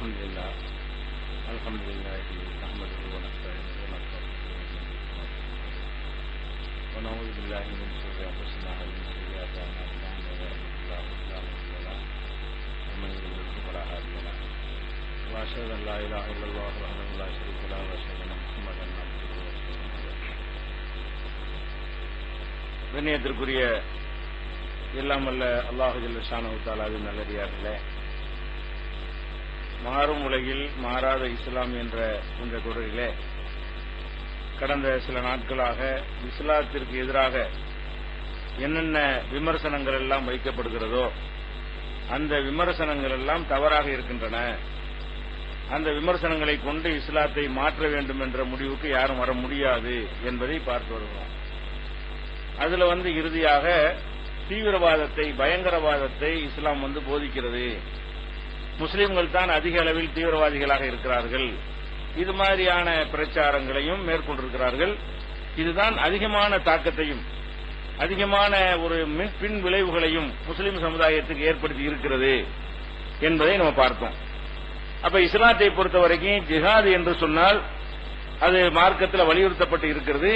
الحمد لله نحمده ونستعينه ونستغفره ونعوذ بالله من شرور انفسنا ومن سيئات اعمالنا من يهده الله فلا مضل له ومن يضلل فلا هادي له واشهد ان لا اله الا الله وحده لا شريك له واشهد ان محمدا عبده ورسوله. கண்ணியத்திற்குரிய எல்லாம் வல்ல அல்லாஹு ஜல்ல ஷானஹு தஆலாவின் நல்லடியார்களே, மாறும் உலகில் மாறாத இஸ்லாம் என்ற இந்த தொடரிலே கடந்த சில நாட்களாக இஸ்லாத்திற்கு எதிராக என்னென்ன விமர்சனங்கள் எல்லாம் வைக்கப்படுகிறதோ அந்த விமர்சனங்கள் எல்லாம் தவறாக இருக்கின்றன. அந்த விமர்சனங்களை கொண்டு இஸ்லாத்தை மாற்ற வேண்டும் என்ற முடிவுக்கு யாரும் வர முடியாது என்பதை பார்த்து வருகிறோம். அதுல இறுதியாக தீவிரவாதத்தை, பயங்கரவாதத்தை இஸ்லாம் போதிக்கிறது. முஸ்லிம்கள் தான் அதிக அளவில் தீவிரவாதிகளாக இருக்கிறார்கள், இது மாதிரியான பிரச்சாரங்களையும் மேற்கொண்டிருக்கிறார்கள். இதுதான் அதிகமான தாக்கத்தையும் அதிகமான ஒரு பின் விளைவுகளையும் முஸ்லிம் சமுதாயத்துக்கு ஏற்படுத்தி இருக்கிறது என்பதை நம்ம பார்த்தோம். அப்ப இஸ்லாத்தை பொறுத்த வரைக்கும் ஜிஹாது என்று சொன்னால் அது மார்க்கத்தில் வலியுறுத்தப்பட்டு இருக்கிறது.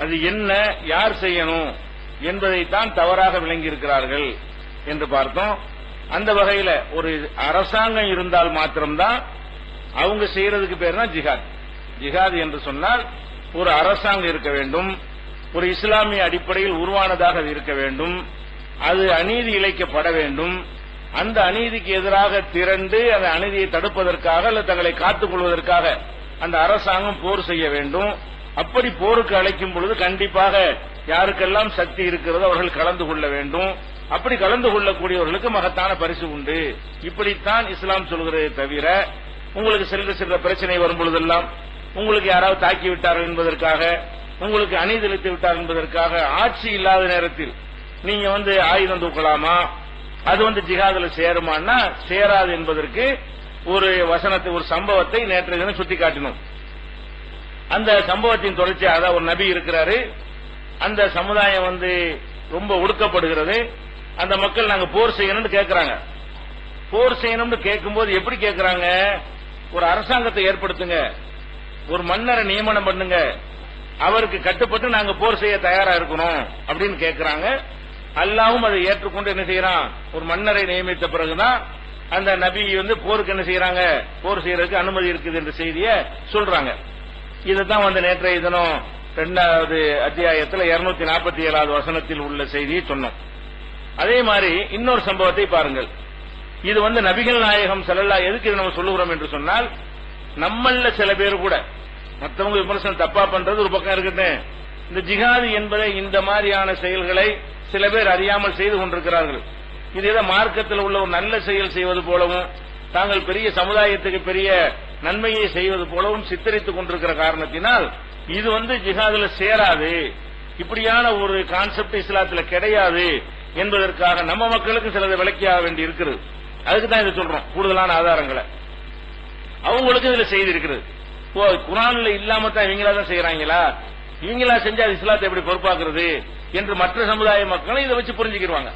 அது என்ன, யார் செய்யணும் என்பதைத்தான் தவறாக விளங்கி இருக்கிறார்கள் என்று பார்த்தோம். அந்த வகையில் ஒரு அரசாங்கம் இருந்தால் மாத்திரம்தான் அவங்க செய்யறதுக்கு பேர் தான் ஜிஹாத். ஜிஹாத் என்று சொன்னால் ஒரு அரசாங்கம் இருக்க வேண்டும், ஒரு இஸ்லாமிய அடிப்படையில் உருவானதாக இருக்க வேண்டும், அது அநீதி இழைக்கப்பட வேண்டும், அந்த அநீதிக்கு எதிராக திரண்டு அந்த அநீதியை தடுப்பதற்காக அல்லது தங்களை காத்துக் கொள்வதற்காக அந்த அரசாங்கம் போர் செய்ய வேண்டும். அப்படி போருக்கு அழைக்கும் பொழுது கண்டிப்பாக யாருக்கெல்லாம் சக்தி இருக்கிறதோ அவர்கள் கலந்து கொள்ள வேண்டும். அப்படி கலந்து கொள்ளக்கூடியவர்களுக்கு மகத்தான பரிசு உண்டு. இப்படித்தான் இஸ்லாம் சொல்கிறதே தவிர உங்களுக்கு சில பிரச்சனை வரும் பொழுதெல்லாம் உங்களுக்கு யாராவது தாக்கி விட்டார்கள் என்பதற்காக, உங்களுக்கு அநீதி இழைத்து விட்டார்கள் என்பதற்காக ஆட்சி இல்லாத நேரத்தில் நீங்க ஆயுதம் தூக்கலாமா, அது ஜிஹாதுல சேருமான்னா சேராது என்பதற்கு ஒரு வசனத்தை, ஒரு சம்பவத்தை நேற்றைய தினம் சுட்டி காட்டினோம். அந்த சம்பவத்தின் தொடர்ச்சியாக ஒரு நபி இருக்கிறாரு, அந்த சமுதாயம் ரொம்ப ஒடுக்கப்படுகிறது. அந்த மக்கள் நாங்க போர் செய்யணும்னு கேட்கிறாங்க. போர் செய்யணும்னு கேட்கும்போது எப்படி கேட்கிறாங்க? ஒரு அரசாங்கத்தை ஏற்படுத்துங்க, ஒரு மன்னரை நியமனம் பண்ணுங்க, அவருக்கு கட்டுப்பட்டு நாங்க போர் செய்ய தயாரா இருக்கணும் அப்படின்னு கேட்கிறாங்க. அல்லாஹ்வும் அதை ஏற்றுக்கொண்டு என்ன செய்யறான்? ஒரு மன்னரை நியமித்த பிறகுதான் அந்த நபி போருக்கு என்ன செய்யறாங்க? போர் செய்யறதுக்கு அனுமதி இருக்குது என்ற செய்தியை சொல்றாங்க. இதுதான் நேற்றைய தினம் 2வது அத்தியாயத்தில் 247வது வசனத்தில் உள்ள செய்தியை சொன்னோம். அதே மாதிரி இன்னொரு சம்பவத்தை பாருங்கள். இது நபிகள் நாயகம் ஸல்லல்லாஹு எதுக்கு இதை நம்ம சொல்லுகிறோம் என்று சொன்னால், நம்மள சில பேர் கூட மற்றவங்க விமர்சனம் தப்பா பண்றது ஒரு பக்கம் இருக்கட்டும், இந்த ஜிஹாது என்பதை இந்த மாதிரியான செயல்களை சில பேர் அறியாமல் செய்து கொண்டிருக்கிறார்கள். இது ஏதோ மார்க்கத்தில் உள்ள ஒரு நல்ல செயல் செய்வது போலவும் தாங்கள் பெரிய சமுதாயத்துக்கு பெரிய நன்மையை செய்வது போலவும் சித்தரித்துக் கொண்டிருக்கிற காரணத்தினால் இது ஜிஹாதுல சேராது, இப்படியான ஒரு கான்செப்ட் இஸ்லாத்துல கிடையாது என்பதற்காக நம்ம மக்களுக்கு சிலதை விளக்கியாக வேண்டி இருக்கிறது. அதுக்கு தான் இதை சொல்றோம், கூடுதலான ஆதாரங்களை. அவங்களுக்கு இதுல செய்தி இருக்கிறது. குர்ஆன்ல இல்லாம தான் இவங்களா தான் செய்யறாங்களா, இவங்களா செஞ்சா இஸ்லாத்தை எப்படி பொறுப்பாக்குறது என்று மற்ற சமுதாய மக்களும் இதை வச்சு புரிஞ்சுக்கிடுவாங்க.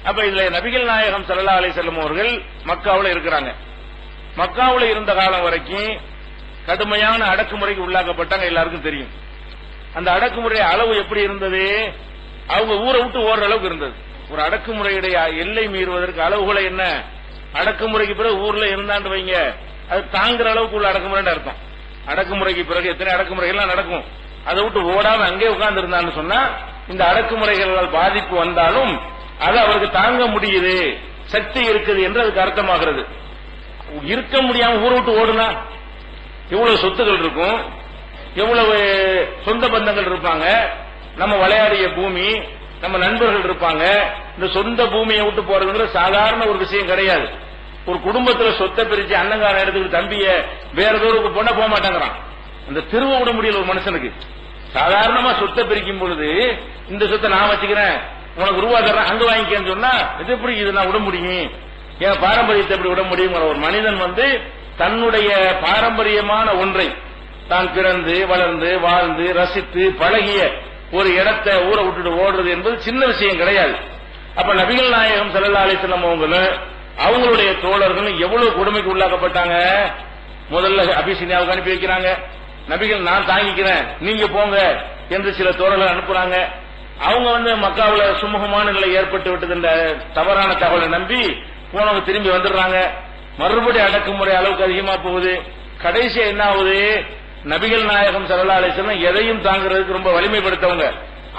அப்ப இதுல நபிகள் நாயகம் ஸல்லல்லாஹு அலைஹி வஸல்லம் அவர்கள் மக்காவுல இருக்கிறாங்க. மக்காவுல இருந்த காலம் வரைக்கும் கடுமையான அடக்குமுறைக்கு உள்ளாக்கப்பட்டாங்க, எல்லாருக்கும் தெரியும். அந்த அடக்குமுறை அளவு எப்படி இருந்தது? அவங்க ஊரை விட்டு ஓடுற அளவுக்கு இருந்தது. ஒரு அடக்குமுறையுடைய எல்லை மீறுவதற்கு அளவுகளை என்ன? அடக்குமுறைக்கு பிறகு ஊர்ல இருந்தாண்டு வைங்க, அது தாங்குற அளவுக்கு உள்ள அடக்குமுறைன்னு அர்த்தம். அடக்குமுறைக்கு பிறகு எத்தனை அடக்குமுறைகள்லாம் நடக்கும், அதை விட்டு ஓடாம அங்கே உட்கார்ந்து இருந்தான்னு சொன்னா இந்த அடக்குமுறைகளால் பாதிப்பு வந்தாலும் அது அவருக்கு தாங்க முடியுது, சக்தி இருக்குது என்று அதுக்கு அர்த்தமாகிறது. இருக்க முடியாம ஊரை விட்டு ஓடுனா எவ்வளவு சொத்துக்கள் இருக்கும், எவ்வளவு சொந்த பந்தங்கள் இருப்பாங்க, நம்ம விளையாடிய பூமி, நம்ம நண்பர்கள் இருப்பாங்க. இந்த சொந்த பூமியை விட்டு போறதுங்கிறது சாதாரண ஒரு விஷயம் கிடையாது. ஒரு குடும்பத்துல சொத்தை பிரிச்சு அண்ணங்கார இடத்துக்கு தம்பிய வேற தூரத்துக்கு பொண்ண போக மாட்டேங்கிறான். அந்த திருவ விட முடியல ஒரு மனுஷனுக்கு. சாதாரணமா சொத்தை பிரிக்கும் பொழுது இந்த சொத்தை நான் வச்சுக்கிறேன், உனக்கு ரூபா தர்றேன், அங்க வாங்கிக்கன்னு சொன்னா இது எப்படி இது நான் விட முடியும்? என் பாரம்பரியத்தை எப்படி விட முடியும்? ஒரு மனிதன் தன்னுடைய பாரம்பரியமான ஒன்றை தான் பிறந்து வளர்ந்து வாழ்ந்து ரசித்து பழகிய ஒரு இடத்தை ஊரை விட்டுட்டு ஓடுறது என்பது சின்ன விஷயம் கிடையாது. அப்ப நபிகள் நாயகம் ஸல்லல்லாஹு அலைஹி வஸல்லம் அவங்களும் அவங்களுடைய தோழர்களும் எவ்வளவு கொடுமைக்கு உள்ளாக்கப்பட்டாங்க. முதல்ல அபிசீனியாவுக்கு அனுப்பி வைக்கிறாங்க. நபிகள் நான் தாங்கிக்கிறேன் நீங்க போங்க என்று சில தோழர்கள் அனுப்புறாங்க. அவங்க மக்காவுல சுமூகமான நிலை ஏற்பட்டு விட்டது என்ற தவறான தகவலை நம்பி போனவங்க திரும்பி வந்துடுறாங்க. மறுபடியும் அடக்குமுறை அளவுக்கு அதிகமா போகுது. கடைசியா என்ன ஆகுது, நபிகள் நாயகம் ஸல்லல்லாஹு அலைஹி வஸல்லம் எதையும் தாங்கிறதுக்கு ரொம்ப வலிமைப்படுத்தவங்க.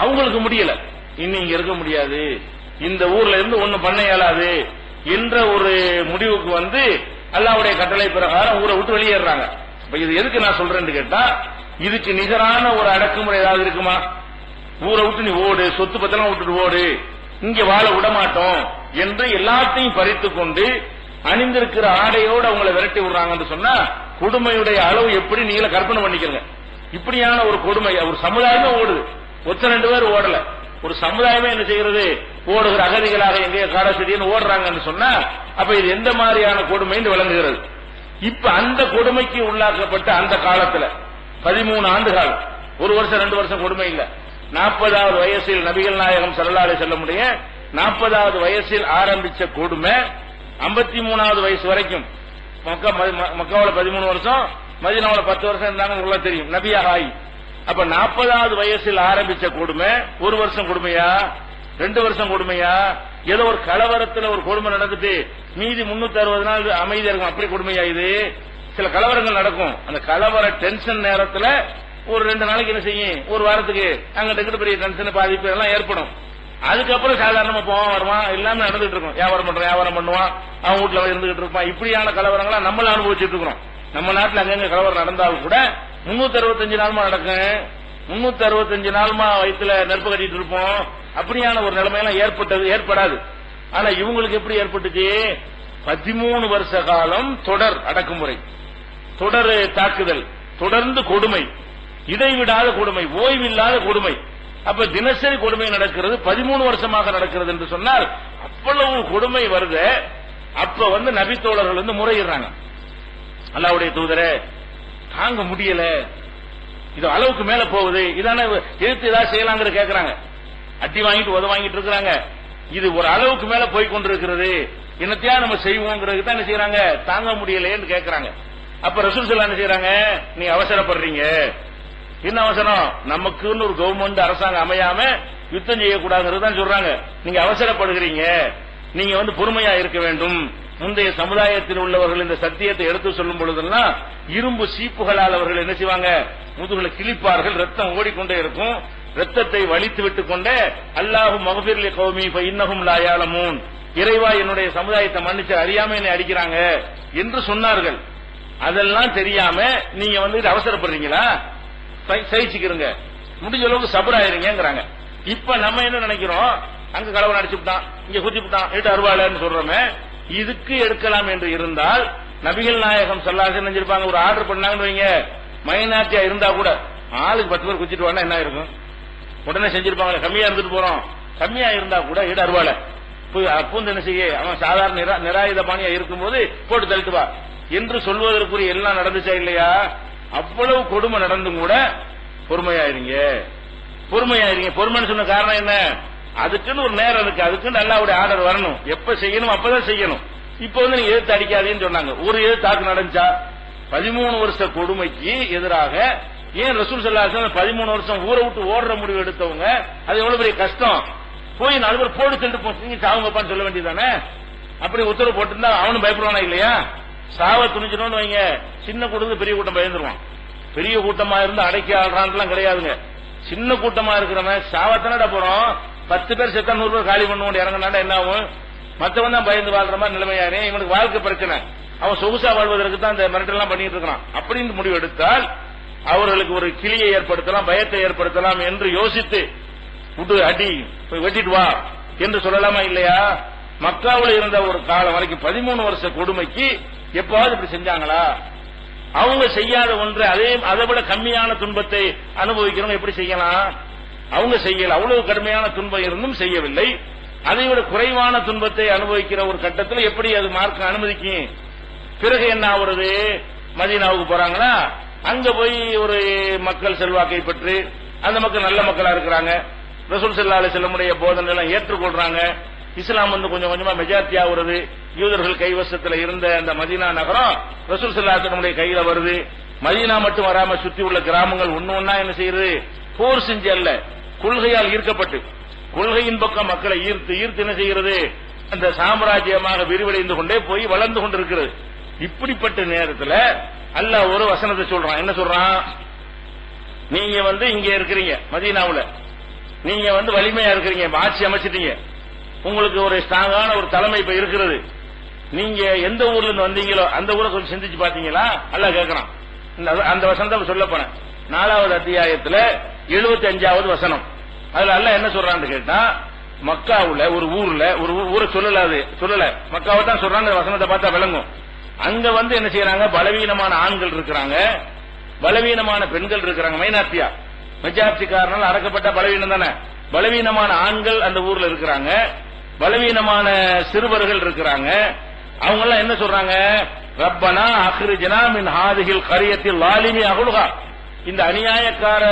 அவங்களுக்கு முடியல, இன்னும் இங்க இருக்க முடியாது, இந்த ஊர்ல இருந்து ஒன்னும் பண்ண இயலாது என்ற ஒரு முடிவுக்கு அல்லாஹ்வுடைய கட்டளை பிரகாரம் ஊரை விட்டு வெளியேறாங்க. இது எதுக்கு நான் சொல்றேன்னு கேட்டா, இதுக்கு நிகரான ஒரு அடக்குமுறை ஏதாவது இருக்குமா? ஊரை விட்டு நீ ஓடு, சொத்து பத்தெல்லாம் விட்டுட்டு ஓடு, இங்க வாழ விடமாட்டோம் என்று எல்லாத்தையும் பறித்துக் கொண்டு அணிந்திருக்கிற ஆடையோடு அவங்களை விரட்டி விடுறாங்கன்னு சொன்னா கொடுமையுடைய அளவு எப்படி நீங்கள கற்பனை பண்ணிக்கிறங்க. இப்படியான ஒரு கொடுமை, ஒரு சமுதாயமே ஓடுது, ஒருத்தர் 2 பேர் ஓடல, ஒரு சமுதாயமே என்ன செய்கிறது, ஓடுகிற அகதிகளாக எங்கேயோ காடசெடின்னு ஓடுறாங்கன்னு சொன்னா அப்ப இது எந்த மாதிரியான கொடுமை விளங்குகிறது. இப்ப அந்த கொடுமைக்கு உள்ளாக்கப்பட்ட அந்த காலத்துல 13 ஆண்டு காலம், 1 வருஷம் 2 வருஷம் கொடுமை இல்ல. 40வது வயசில் நபிகள் நாயகம் ஸல்லல்லாஹு அலைஹி வஸல்லம் 40வது வயசில் ஆரம்பிச்ச கொடுமை 53வது வயசு வரைக்கும். மக்காவுல 13 வருஷம், மதீனாவுல 10 வருஷம் இருந்தாங்க, உங்களுக்கு தெரியும், நபியாக ஆகி. அப்ப 40வது வயசில் ஆரம்பிச்ச கொடுமை 1 வருஷம் கொடுமையா, 2 வருஷம் கொடுமையா, ஏதோ ஒரு கலவரத்துல ஒரு கொடுமை நடந்துட்டு மீதி 360 நாள் அமைதியா இருக்கும், அப்படி கொடுமையா? இது சில கலவரங்கள் நடக்கும், அந்த கலவர டென்ஷன் நேரத்துல ஒரு 2 நாளைக்கு என்ன செய்யும், ஒரு வாரத்துக்கு அங்கிட்ட பெரிய டென்ஷன் பாதிப்பு எல்லாம் ஏற்படும். அதுக்கப்புறம் சாதாரணமா போவான் வருவான், எல்லாமே நடந்துட்டு இருக்கும், வியாபாரம் பண்ணுவான், அவன் வீட்டுல இருந்துகிட்டு இருப்பான். இப்படியான கலவரங்களா நம்மள அனுபவிச்சுட்டு இருக்கிறோம். நம்ம நாட்டில் அங்கங்க கலவரம் நடந்தாலும் கூட 365 நாளுமா நடக்கும், 365 நாளுமா வயிற்றுல நெருப்பு கட்டிட்டு இருப்போம். அப்படியான ஒரு நிலைமையெல்லாம் ஏற்படாது. ஆனா இவங்களுக்கு எப்படி ஏற்பட்டுச்சு, 13 வருஷ காலம் தொடர் அடக்குமுறை, தொடர் தாக்குதல், தொடர்ந்து கொடுமை, இடைவிடாத கொடுமை, ஓய்வில்லாத கொடுமை. அப்ப தினசரி கொடுமை நடக்கிறது, 13 வருஷமாக நடக்கிறது என்று சொன்னால் அவ்வளவு கொடுமை வருது. அப்ப நபி தோழர்கள் முறையிடுறாங்க, அல்லாஹ்வுடைய தூதரே தாங்க முடியல, இது அளவுக்கு மேல போகுது, இதான எதிர்த்து ஏதாவது செய்யலாங்கிற கேட்கிறாங்க. அட்டி வாங்கிட்டு உத வாங்கிட்டு இருக்கிறாங்க, இது ஒரு அளவுக்கு மேல போய் கொண்டிருக்கிறது, என்னத்தையா நம்ம செய்வோங்கிறது தான் என்ன செய்யறாங்க, தாங்க முடியலைன்னு கேட்கிறாங்க. அப்ப ரசூல் ஸல்லல்லாஹு அலைஹி வஸல்லம் என்ன செய்யறாங்க, நீ அவசரப்படுறீங்க, என்ன அவசரம், நமக்குன்னு ஒரு கவர்மெண்ட் அரசாங்கம் அமையாம யுத்தம் செய்யக்கூடாதுங்கிறது தான் சொல்றாங்க. நீங்க அவசரப்படுகிறீங்க, நீங்க பொறுமையா இருக்க வேண்டும். முந்தைய சமுதாயத்தில் உள்ளவர்கள் இந்த சத்தியத்தை எடுத்து சொல்லும் பொழுதெல்லாம் இரும்பு சீப்புகளால் அவர்கள் என்ன செய்வாங்க, முதுகுல கிழிப்பார்கள், ரத்தம் ஓடிக்கொண்டே இருக்கும். ரத்தத்தை வலித்து விட்டுக் கொண்டே அல்லாஹு மக்ஃபிர் லி கௌமி ஃப இன்னஹும் லா யஅலமூன், இறைவா என்னுடைய சமுதாயத்தை மன்னிச்சு, அறியாம என்னை அடிக்கிறாங்க என்று சொன்னார்கள். அதெல்லாம் தெரியாம நீங்க அவசரப்படுறீங்களா, சகிச்சுக்கிறங்க, முடிஞ்ச அளவுக்கு சபராயிருங்கிறாங்க. இப்ப நம்ம என்ன நினைக்கிறோம், அங்க கலவரம் அடிச்சுட்டான், இங்க குத்திவிட்டான், எட்டு அருவாளன்னு சொல்றோமே, இதுக்கு எடுக்கலாம் என்று இருந்தால் நபிகள் நாயகம் ஸல்லல்லாஹு அலைஹி வஸல்லம் செஞ்சிருப்பாங்க. ஒரு ஆர்டர் பண்ணாங்கன்னு வைங்க, மைனாரிட்டியா இருந்தா கூட ஆளுக்கு 10 பேர் குச்சிட்டு வாங்க என்ன இருக்கும், உடனே செஞ்சிருப்பாங்க. கம்மியா இருந்துட்டு போறோம், கம்மியா இருந்தா கூட எடு அருவாளை அப்பூந்து என்ன செய்ய, அவன் சாதாரண நிராயுதபாணியா இருக்கும்போது போட்டு தள்ளிட்டு வா என்று சொல்வதற்குரிய எல்லாம் நடந்துச்சா இல்லையா? அவ்வளவு கொடுமை நடந்தும் கூட பொறுமையாயிருங்க. பொறுமைன்னு சொன்ன காரணம் என்ன, அதுக்குன்னு ஒரு நேரம் இருக்கு, அதுக்குன்னு அல்லாஹ்வுடைய ஆர்டர் வரணும், எப்ப செய்யணும் அப்பதான் செய்யணும். இப்ப நீங்க எதிர்த்து அடிக்காதீன்னு சொன்னாங்க. ஒரு எதிர்த்தாக்கு நடந்துச்சா? 13 வருஷ கொடுமைக்கு எதிராக ஏன் ரசூல் ஸல்லல்லாஹு அலைஹி வஸல்லம் 13 வருஷம் ஊரை விட்டு ஓடுற முடிவு எடுத்தவங்க, அது எவ்வளவு பெரிய கஷ்டம். போய் 4 பேர் போட்டு சொல்லிட்டு நீங்க சாவுங்கப்பான்னு சொல்ல வேண்டியதானே? அப்படி உத்தரவு போட்டிருந்தா அவனும் பயப்படுவானா இல்லையா? சாவ துணிச்சிடணும்னு வைங்க, சின்ன கூட்டத்துக்கு பெரிய கூட்டம் பயந்துருவான். பெரிய கூட்டமா இருந்து அடைக்கி ஆடுறான்லாம் கிடையாதுங்க. சின்ன கூட்டமா இருக்கிறவன் சாவத்தானடா போறோம், 10 பேர் செத்தா 100 பேர் காலி பண்ணுவோம் இறங்கினாண்டா என்ன ஆகும்? மத்தவன் தான் பயந்து வாழ்ற மாதிரி நிலைமையாரு. இவனுக்கு வாழ்க்கை பிரச்சனை, அவன் சொகுசா வாழ்வதற்கு தான் இந்த மிரட்டெல்லாம் பண்ணிட்டு இருக்கான். அப்படின்னு முடிவு எடுத்தால் அவர்களுக்கு ஒரு கிளியை ஏற்படுத்தலாம், பயத்தை ஏற்படுத்தலாம் என்று யோசித்து விட்டு அடி போய் வெட்டிட்டு வா என்று சொல்லலாமா இல்லையா? மக்காவில் இருந்த ஒரு காலம் வரைக்கும் 13 வருஷ கொடுமைக்கு எப்பாவது இப்படி செஞ்சாங்களா? அவங்க செய்யாத ஒன்று அதை விட கம்மியான துன்பத்தை அனுபவிக்கிறவங்க எப்படி செய்யலாம்? அவங்க செய்யல, அவ்வளவு கடுமையான துன்பம் இருந்தும் செய்யவில்லை. அதை விட குறைவான துன்பத்தை அனுபவிக்கிற ஒரு கட்டத்தில் எப்படி அது மார்க்க அனுமதிக்கும்? பிறகு என்ன ஆகுறது? மதீனாவுக்கு போறாங்கன்னா அங்க போய் ஒரு மக்கள் செல்வாக்கை பெற்று அந்த மக்கள் நல்ல மக்களா இருக்கிறாங்க, ரசூல் ஸல்லல்லாஹு அலைஹி வஸல்லம் போதனை எல்லாம் ஏற்றுக்கொள்றாங்க, இஸ்லாம் கொஞ்சம் கொஞ்சமா மெஜாரிட்டி ஆகுறது. யூதர்கள் கைவசத்துல இருந்த அந்த மதீனா நகரம் ரசூல் ஸல்லல்லாஹு அலைஹி வஸல்லம் கையில வருது. மதீனா மட்டும் வராம சுத்தி உள்ள கிராமங்கள் ஒண்ணு என்ன செய்யுது, போர் செஞ்சு அல்ல, கொள்கையால் ஈர்க்கப்பட்டு கொள்கையின் பக்கம் மக்களை ஈர்த்து என்ன செய்கிறது, அந்த சாம்ராஜ்யமாக விரிவடைந்து கொண்டே போய் வளர்ந்து கொண்டிருக்கிறது. இப்படிப்பட்ட நேரத்தில் அல்லாஹ் ஒரு வசனத்தை சொல்றான். என்ன சொல்றான், நீங்க இங்க இருக்கிறீங்க மதீனாவுல, நீங்க வலிமையா இருக்கிறீங்க, ஆட்சி அமைச்சிட்டீங்க, உங்களுக்கு ஒரு ஸ்ட்ராங்கான ஒரு தலைமை இப்ப இருக்கிறது. நீங்க எந்த ஊர்ல இருந்து வந்தீங்களோ அந்த ஊரை கொஞ்சம் சிந்திச்சு பாத்தீங்களா அல்லாஹ் கேட்கறான். அந்த வசனத்தை சொல்ல போனேன் 4வது அத்தியாயத்துல 75வது வசனம். அதுல அல்லாஹ் என்ன சொல்றான்னு கேட்டா, மக்காவுல ஒரு ஊரை சொல்லல, மக்காவை தான் சொல்றாங்க. வசனத்தை பார்த்தா விளங்கும். அங்க என்ன செய்யறாங்க, பலவீனமான ஆண்கள் இருக்கிறாங்க, பலவீனமான பெண்கள் இருக்கிறாங்க. மைனாரிட்டியா மெஜாரிட்டிக்காரனால் அடக்கப்பட்ட பலவீனம் தானே. பலவீனமான ஆண்கள் அந்த ஊர்ல இருக்கிறாங்க, பலவீனமான சிறுவர்கள் இருக்கிறாங்க. அவங்க எல்லாம் என்ன சொல்றாங்க, ரப்பனா அக்ரிஜ்னா மின் ஹாதிஹில் கரியத்தில் லாலிமி அகுலுகா, இந்த அநியாயக்கார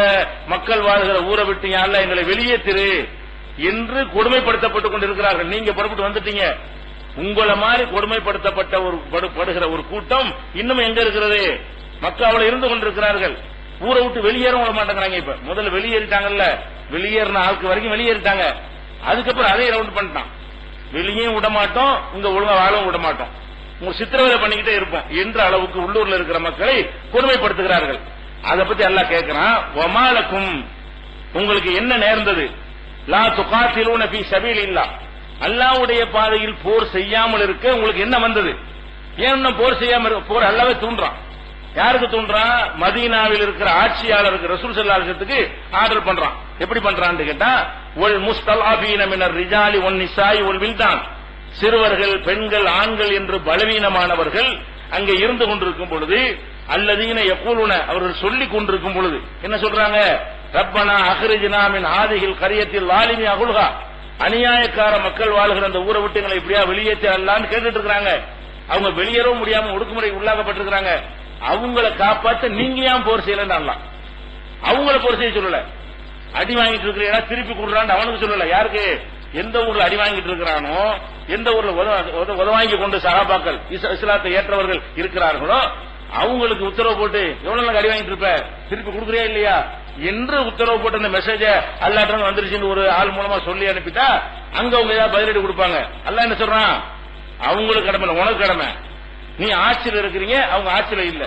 மக்கள் வாழ்கிற ஊரை விட்டு யா அல்லாஹ் எங்களை வெளியேற்றிரு என்று கொடுமைப்படுத்தப்பட்டுக் கொண்டிருக்கிறார்கள். நீங்க புறப்பட்டு வந்துட்டீங்க, உங்களை மாதிரி கொடுமைப்படுத்தப்பட்ட படுகிற ஒரு கூட்டம் இன்னும் எங்க இருக்கிறது, மக்காவுல இருந்து கொண்டிருக்கிறார்கள். ஊரை விட்டு வெளியேற விட மாட்டேங்கிறாங்க. இப்ப முதல்ல வெளியேறிட்டாங்கல்ல, வெளியேறின ஆளுக்கு வரைக்கும் வெளியேறிட்டாங்க. அதுக்கப்புறம் அதே ரவுண்ட் பண்ணிட்டான், வெளியே விட மாட்டோம், இங்க ஒழுங்கா வாழவும் விட மாட்டோம், உங்க சித்திரவதை பண்ணிக்கிட்டே இருப்போம் என்ற அளவுக்கு உள்ளூர்ல இருக்கிற மக்களை கொடுமைப்படுத்துகிறார்கள். அதை பத்தி அல்லாஹ் கேட்கிறான், வமாலக்கும் உங்களுக்கு என்ன நேர்ந்தது, லா துகாத்திலூன ஃபீ ஸபீலில்லாஹ், அல்லாஹ்வுடைய பாதையில் போர் செய்யாமல் இருக்க உங்களுக்கு என்ன வந்தது? ஏன் போர் செய்யாம போர் அல்லாஹ்வே தூண்டுறான். யாருக்கு தூண்டுறான், மதீனாவில் இருக்கிற ஆட்சியாளருக்கு ரசூல் ஸல்லல்லாஹு அலைஹி வஸல்லத்துக்கு ஆர்டர் பண்றான். எப்படி பண்றான்னு கேட்டா, வல் முஸ்தல்ஆபீன மினர் ரிஜாலி வன் நிசாஇ வல் வில்தான், சிறுவர்கள் பெண்கள் ஆண்கள் என்று பலவீனமானவர்கள் அங்கே இருந்து கொண்டிருக்கும் பொழுது, அல்லதீன யகூலுன அவர்கள் சொல்லிக் கொண்டிருக்கும் பொழுது என்ன சொல்றாங்க, ரப்பனா அக்ரிஜ்னா மின் ஹாதிஹில் கரியத்தில் லாலிமி அகுல்ஹா, அநியாயக்கார மக்கள் வாழ்கிற அந்த ஊரை விட்டு எங்களை இப்படியா வெளியேற்ற அல்லான்னு கேட்டுட்டு இருக்காங்க. அவங்க வெளியேறவும் முடியாம ஒடுக்குமுறை உள்ளாக்கப்பட்டிருக்கிறாங்க. அவங்கள காப்பாற்ற நீங்க ஏன் போர் செய்யலன்னு, அவங்கள போர் செய்ய சொல்லல. அடி வாங்கிட்டு இருக்கிறீங்கன்னா திருப்பி கொடுறான்னு அவனுக்கு சொல்லல. யாருக்கு, எந்த ஊர்ல அடி வாங்கிட்டு இருக்கிறானோ, எந்த ஊர்ல உதவாங்கி கொண்டு சகாபாக்கள் இஸ்லாத்தை ஏற்றவர்கள் இருக்கிறார்களோ அவங்களுக்கு உத்தரவு போட்டு எவ்வளவு நாள் அடி வாங்கிட்டு இருப்ப, திருப்பி கொடுக்குறியா இல்லையா என்று உத்தரவு போட்டு அந்த மெசேஜ அல்லாஹ் வந்துருச்சுன்னு ஒரு ஆள் மூலமா சொல்லி அனுப்பிட்டா அங்க அவங்க ஏதாவது பதிலடி கொடுப்பாங்க. அல்லாஹ் என்ன சொல்றான், அவங்களுக்கு கடமை, உனக்கு கடமை. நீ ஆட்சியில் இருக்கிறீங்க, அவங்க ஆட்சியில இல்ல.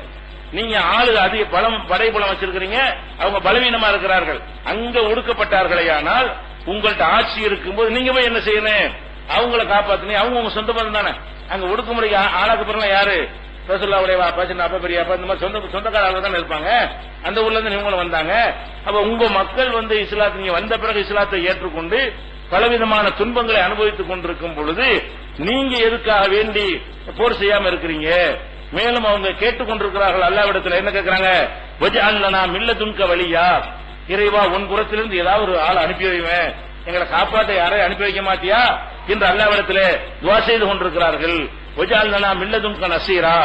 நீங்க ஆளு அதிக படை பலம் வச்சிருக்கிறீங்க, அவங்க பலவீனமா இருக்கிறார்கள். அங்க ஒடுக்கப்பட்டார்களே, ஆனால் உங்கள்ட்ட ஆட்சி இருக்கும்போது நீங்க போய் என்ன செய்யணும், அவங்களை காப்பாத்தினீங்க. அவங்க உங்க சொந்த பந்தம் தானே. அங்க ஒடுக்குமுறைக்கு ஆளாக்கப்படுறா யாரு, ரசூலுல்லாஹ்வுடைய அப்பா, சின்ன அப்பா, பெரியப்பா, இந்த மாதிரி சொந்தக்காரர்கள் தானே இருப்பாங்க. அந்த ஊர்ல இருந்து இவங்களும் வந்தாங்க. அப்ப உங்க மக்கள் இஸ்லாத்தை நீங்க வந்த பிறகு இஸ்லாத்தை ஏற்றுக்கொண்டு பலவிதமான துன்பங்களை அனுபவித்துக் கொண்டிருக்கும் பொழுது நீங்க எதுக்காக வேண்டி போர் செய்யாம இருக்கிறீங்க? மேலும் அவங்க கேட்டுக்கொண்டிருக்கிறார்கள் அல்லாஹ்விடத்தில் என்ன கேட்கிறாங்க, வஜஅல்னா மில்லதுன்க வலியா, இறைவா உன் புறத்திலிருந்து ஏதாவது ஒரு ஆள் அனுப்பி வைவேன், எங்களை காப்பாற்ற யாரையும் அனுப்பி வைக்க மாட்டியா என்று அல்லாஹ்விடத்தில் துஆ செய்து கொண்டிருக்கிறார்கள். வஜஅல்னா மில்லதுன்க நஸீரா,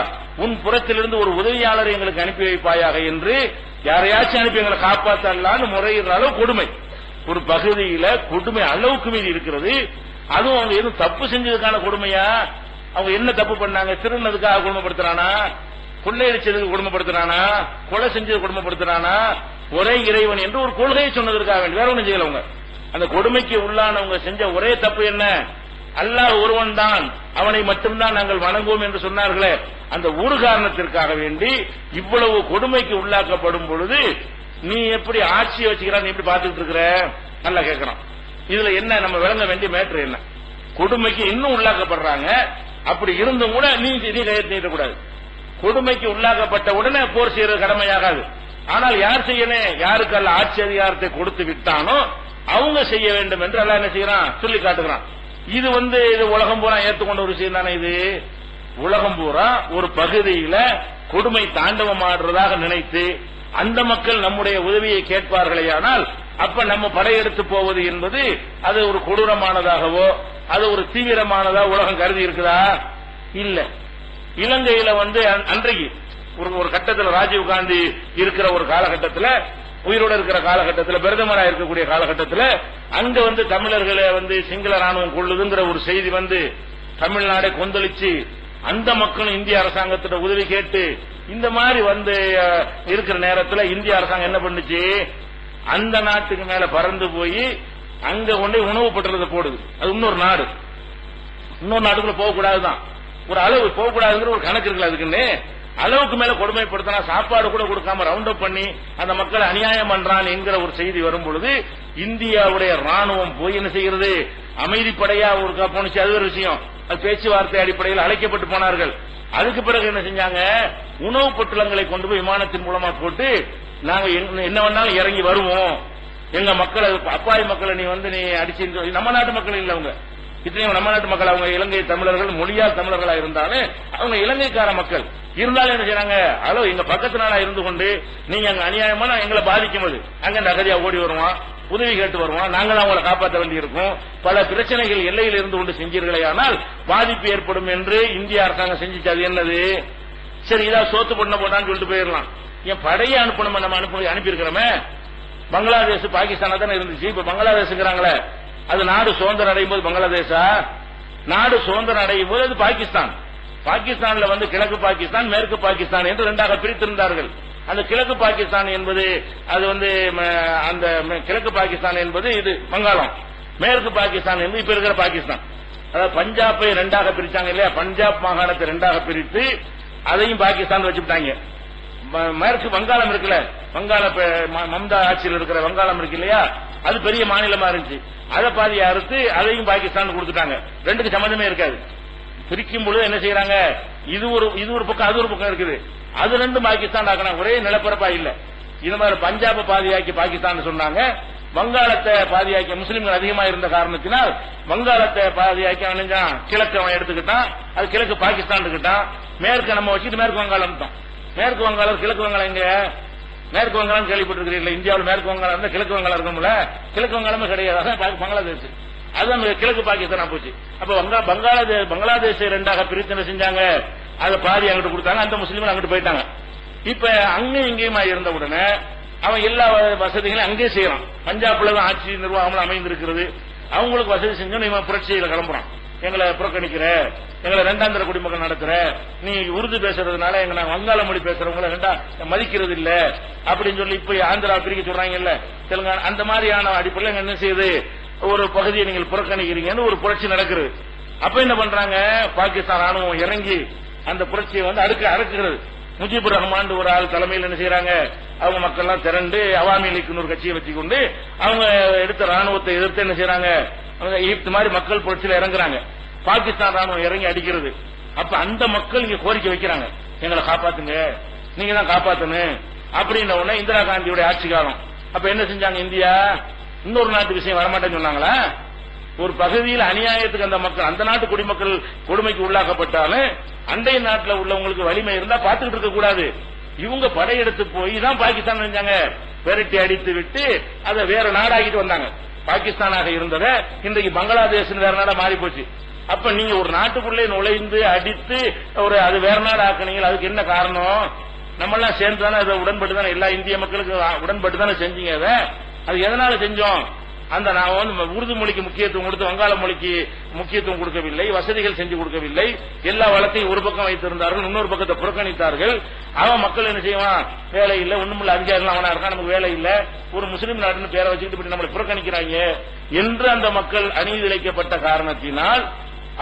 உன் புறத்திலிருந்து ஒரு உதவியாளரை எங்களுக்கு அனுப்பி வைப்பாயாக என்று யாரையாச்சும் அனுப்பி எங்களை காப்பாற்றலான்னு முறையிடுற அளவு கொடுமை, ஒரு பகுதியில கொடுமை அளவுக்கு மீறி இருக்கிறது. அதுவும் அவங்க எதுவும் தப்பு செஞ்சதுக்கான கொடுமையா, அவங்க என்ன தப்பு பண்ணாங்க, திருநதுக்காக கொடுமைப்படுத்துறானா, கொள்ளையடிச்சதுக்கு கொடுமைப்படுத்துறானா, கொலை செஞ்சது கொடுமைப்படுத்துறானா, ஒரே இறைவன் என்று ஒரு கொள்கையை சொன்னதற்காக வேண்டி வேற ஒன்றும் செய்யல. அவங்க அந்த கொடுமைக்கு உள்ளானவங்க செஞ்ச ஒரே தப்பு என்ன, அல்லாஹ் ஒருவன் தான், அவனை மட்டும்தான் நாங்கள் வணங்குவோம் என்று சொன்னார்களே, அந்த ஒரு காரணத்திற்காக வேண்டி இவ்வளவு கொடுமைக்கு உள்ளாக்கப்படும் பொழுது நீ எப்படி ஆட்சியை வச்சுக்கிறான், நீ எப்படி பார்த்துட்டு இருக்கிற நல்லா கேட்கறான். இதுல என்ன நம்ம விளங்க வேண்டிய மேட்ரு என்ன, கொடுமைக்கு இன்னும் உள்ளாக்கப்படுறாங்க. அப்படி இருந்தும் கூட நீ கையெழுத்து நீட்டக்கூடாது. கொடுமைக்கு உள்ளாக்கப்பட்ட உடனே போர் செய்யறது கடமையாகாது. ஆனால் யார் செய்யணும், யாருக்கு அல்ல ஆட்சி அதிகாரத்தை கொடுத்து விட்டானோ அவங்க செய்ய வேண்டும் என்று அல்லாஹ் என்ன செய்யறான் சொல்லி காட்டுகிறான். இது இது உலகம் பூரா ஏற்றுக்கொண்ட ஒரு விஷயம் தானே. இது உலகம் பூரா ஒரு பகுதியில கொடுமை தாண்டவம் ஆடுறதாக நினைத்து அந்த மக்கள் நம்முடைய உதவியை கேட்பார்களேயானால் அப்ப நம்ம படையெடுத்து போவது என்பது அது ஒரு கொடூரமானதாகவோ அது ஒரு தீவிரமானதா உலகம் கருதி இருக்குதா? இல்ல. இலங்கையில அன்றைக்கு ஒரு கட்டத்தில் ராஜீவ் காந்தி இருக்கிற ஒரு காலகட்டத்தில், உயிரோட இருக்கிற காலகட்டத்தில், பிரதமராக இருக்கக்கூடிய காலகட்டத்தில் அங்க தமிழர்களை சிங்கள ராணுவம் கொள்ளுதுங்கிற ஒரு செய்தி தமிழ்நாடை கொந்தளிச்சு அந்த மக்களும் இந்திய அரசாங்கத்திட்ட உதவி கேட்டு இந்த மாதிரி வந்து இருக்கிற நேரத்தில் இந்திய அரசாங்கம் என்ன பண்ணுச்சு, அந்த நாட்டுக்கு மேல பறந்து போய் அங்க கொண்டு உணவு பட்டுறதை போடுது. அது இன்னொரு நாட்டுக்குள்ள போகக்கூடாதுதான், ஒரு அளவு போகக்கூடாதுங்கிற ஒரு கணக்கு இருக்குல்ல. அதுக்குன்னு அளவுக்கு மேல கொடுமைப்படுத்தினா சாப்பாடு கூட கொடுக்காம ரவுண்ட் அப் பண்ணி அந்த மக்களை அநியாயம் பண்றான் என்கிற ஒரு செய்தி வரும் பொழுது இந்தியாவுடைய ராணுவம் போய் என்ன செய்கிறது, அமைதிப்படையா ஒரு போனுச்சு. அது ஒரு விஷயம். அது பேச்சுவார்த்தை அடிப்படையில் அழைக்கப்பட்டு போனார்கள். அதுக்கு பிறகு என்ன செஞ்சாங்க, உணவு பொட்டலங்களை கொண்டு போய் விமானத்தின் மூலமா போட்டு நாங்க என்ன வேணாலும் இறங்கி வருவோம், எங்க மக்களை அப்பாவி மக்களை நீ வந்து நீ அடிச்சு, நம்ம நாட்டு மக்கள் இல்ல அவங்க, இத்தனையும் நம்ம நாட்டு மக்கள், அவங்க இலங்கை தமிழர்கள், மொழியால் தமிழர்களா இருந்தாலும் அவங்க இலங்கைக்கார மக்கள் இருந்தாலும் என்ன செய்யறாங்க, ஹலோ எங்க பக்கத்து நாளா இருந்து கொண்டு நீங்க அங்க அநியாயமா எங்களை பாதிக்கும் போது அங்க நகரியா ஓடி வருவான், உதவி கேட்டு வருவான், நாங்க தான் அவங்களை காப்பாற்ற வேண்டியிருக்கும், பல பிரச்சனைகள் எல்லையில் இருந்து கொண்டு செஞ்சீர்களே, ஆனால் பாதிப்பு ஏற்படும் என்று இந்திய அரசாங்கம் செஞ்சுச்சு. அது என்னது, சரி இதான் சோத்து பண்ண போட்டான்னு சொல்லிட்டு போயிடலாம். என் படையை அனுப்பணும், நம்ம அனுப்பியிருக்கிறோமே. பங்களாதேஷ் பாகிஸ்தானா தானே இருந்துச்சு, இப்ப பங்களாதேஷ்ங்கிறாங்களே, அது நாடு சுதந்திரம் அடையும் போது பங்களாதேஷா, நாடு சுதந்திரம் அடையும் போது அது பாகிஸ்தான். பாகிஸ்தான்ல வந்து கிழக்கு பாகிஸ்தான் மேற்கு பாகிஸ்தான் என்று இரண்டாக பிரித்திருந்தார்கள். அந்த கிழக்கு பாகிஸ்தான் என்பது அது வந்து அந்த கிழக்கு பாகிஸ்தான் என்பது இது வங்காளம், மேற்கு பாகிஸ்தான் என்பது இப்ப இருக்கிற பாகிஸ்தான். அதாவது பஞ்சாபை இரண்டாக பிரிச்சாங்க இல்லையா, பஞ்சாப் மாகாணத்தை இரண்டாக பிரித்து அதையும் பாகிஸ்தான் வச்சுட்டாங்க. மேற்கு வங்காளம் இருக்குல்ல, வங்காள மம்தா ஆட்சியில் இருக்கிற வங்காளம் இருக்கு இல்லையா, அது பெரிய மாநிலமா இருந்துச்சு, அதை பாதியை அறுத்து அதையும் பாகிஸ்தான் கொடுத்துட்டாங்க. ரெண்டுக்கு சம்பந்தமே இருக்காது. பிரிக்கும் பொழுது என்ன செய்யறாங்க, இது ஒரு பக்கம் அது ஒரு பக்கம் இருக்குது, அது ரெண்டும் பாகிஸ்தான் ஆக்கினாங்க, ஒரே நிலப்பரப்பா இல்ல. இது மாதிரி பஞ்சாபை பாதியாக்கி பாகிஸ்தான் சொன்னாங்க, வங்காளத்தை பாதியாக்கி முஸ்லிம்கள் அதிகமா இருந்த காரணத்தினால் வங்காளத்தை பாதியாக்கி அணிஞ்சான், கிழக்கு அவன் எடுத்துக்கிட்டான், அது கிழக்கு பாகிஸ்தான் எடுத்துக்கிட்டான், மேற்கு நம்ம வச்சுட்டு மேற்கு வங்காளம் தான். மேற்கு வங்காளம் கிழக்கு வங்காளம் எங்க, மேற்கு வங்காளம் கேள்விப்பட்டிருக்கிறீங்களா, இந்தியாவில் மேற்கு வங்காளம் இருந்தா கிழக்கு வங்காளம் இருக்கும்ல, கிழக்கு வங்காளமே கிடையாது, அதான் பங்களாதேஷ், அதுதான் கிழக்கு பாகிஸ்தான் போச்சு. அப்ப பங்களாதேஷ் இரண்டாக பிரித்து என்ன செஞ்சாங்க, அதை பாதி அங்கிட்டு கொடுத்தாங்க, அந்த முஸ்லீம்கள் அங்கிட்டு போயிட்டாங்க. இப்ப அங்கேயும் இங்கேயுமா இருந்த உடனே அவன் எல்லா வசதிகளையும் அங்கேயே செய்யறான். பஞ்சாப்ல தான் ஆட்சி நிர்வாகம் அமைந்திருக்கிறது, அவங்களுக்கு வசதி செஞ்சோம், இவன் புரட்சியில கிளம்புறான், எங்களை புறக்கணிக்கிற, எங்களை இரண்டாம் தர குடிமக்கள் நடத்துற, நீ உருது பேசுறதுனால எங்க நான் வங்காள மொழி பேசுறவங்களை ரெண்டா மதிக்கிறது இல்ல அப்படின்னு சொல்லி இப்ப ஆந்திரா பிரிக்க சொல்றாங்கல்ல, தெலுங்கானா, அந்த மாதிரியான அடிப்படையில் என்ன செய்யுது, ஒரு பகுதியை நீங்கள் புறக்கணிக்கிறீங்கன்னு ஒரு புரட்சி நடக்கிறது. அப்ப என்ன பண்றாங்க, பாகிஸ்தான் ராணுவம் இறங்கி அந்த புரட்சியை வந்து அடக்குகிறது. முஜிபுர் ரஹ்மான் ஒரு ஆள் தலைமையில் என்ன செய்யறாங்க, அவங்க மக்கள் எல்லாம் திரண்டு அவாமி லீக்னு ஒரு கட்சியை வச்சுக்கொண்டு அவங்க எடுத்த ராணுவத்தை எதிர்த்து என்ன செய்யறாங்க, ஈப்து மாதிரி மக்கள் புரட்சியில இறங்குறாங்க. பாகிஸ்தான் ராணுவம் இறங்கி அடிக்கிறது. அப்ப அந்த மக்கள் இங்க கோரிக்கை வைக்கிறாங்க, எங்களை காப்பாத்துங்க, நீங்க தான் காப்பாத்தணும் அப்படின்ன உடனே இந்திரா காந்தியுடைய ஆட்சி காலம். அப்ப என்ன செஞ்சாங்க, இந்தியா இன்னொரு நாட்டு விஷயம் வரமாட்டேன்னு சொன்னாங்களா, ஒரு பகுதியில் அநியாயத்துக்கு அந்த மக்கள், அந்த நாட்டு குடிமக்கள் கொடுமைக்கு உள்ளாக்கப்பட்டாலும் அண்டை நாட்டில் உள்ளவங்களுக்கு வலிமை இருந்தா பார்த்துக்கிட்டு இருக்க கூடாது. இவங்க படையெடுத்து போய் தான் பாகிஸ்தான் செஞ்சாங்க, விரட்டி அடித்து விட்டு அதை வேற நாடாகிட்டு வந்தாங்க. பாகிஸ்தானாக இருந்ததை இன்றைக்கு பங்களாதேஷ் வேற நாடா மாறி போச்சு. அப்ப நீங்க ஒரு நாட்டுக்குள்ளே நுழைந்து அடித்து ஒரு அது வேற நாடு ஆக்குனீங்க, அதுக்கு என்ன காரணம், நம்ம எல்லாம் சேர்ந்து தானே அதை உடன்பட்டு தானே, எல்லா இந்திய மக்களுக்கு உடன்பட்டு தானே செஞ்சீங்க. அது எதனால செஞ்சோம், அந்த நான் வந்து உருது மொழிக்கு முக்கியத்துவம் கொடுத்து வங்காள மொழிக்கு முக்கியத்துவம் கொடுக்கவில்லை, வசதிகள் செஞ்சு கொடுக்கவில்லை, எல்லா வளத்தையும் ஒரு பக்கம் வைத்திருந்தார்கள், இன்னொரு பக்கத்தை புறக்கணித்தார்கள். அவன் மக்கள் என்ன செய்வான், வேலை இல்ல, ஒண்ணுமில்ல, அதிகாரம் அவனா இருக்கான், நமக்கு வேலை இல்ல, ஒரு முஸ்லீம் நாடுன்னு பேரை வச்சுக்கிட்டு நம்மளை புறக்கணிக்கிறாங்க என்று அந்த மக்கள் அநீதி இழைக்கப்பட்ட காரணத்தினால்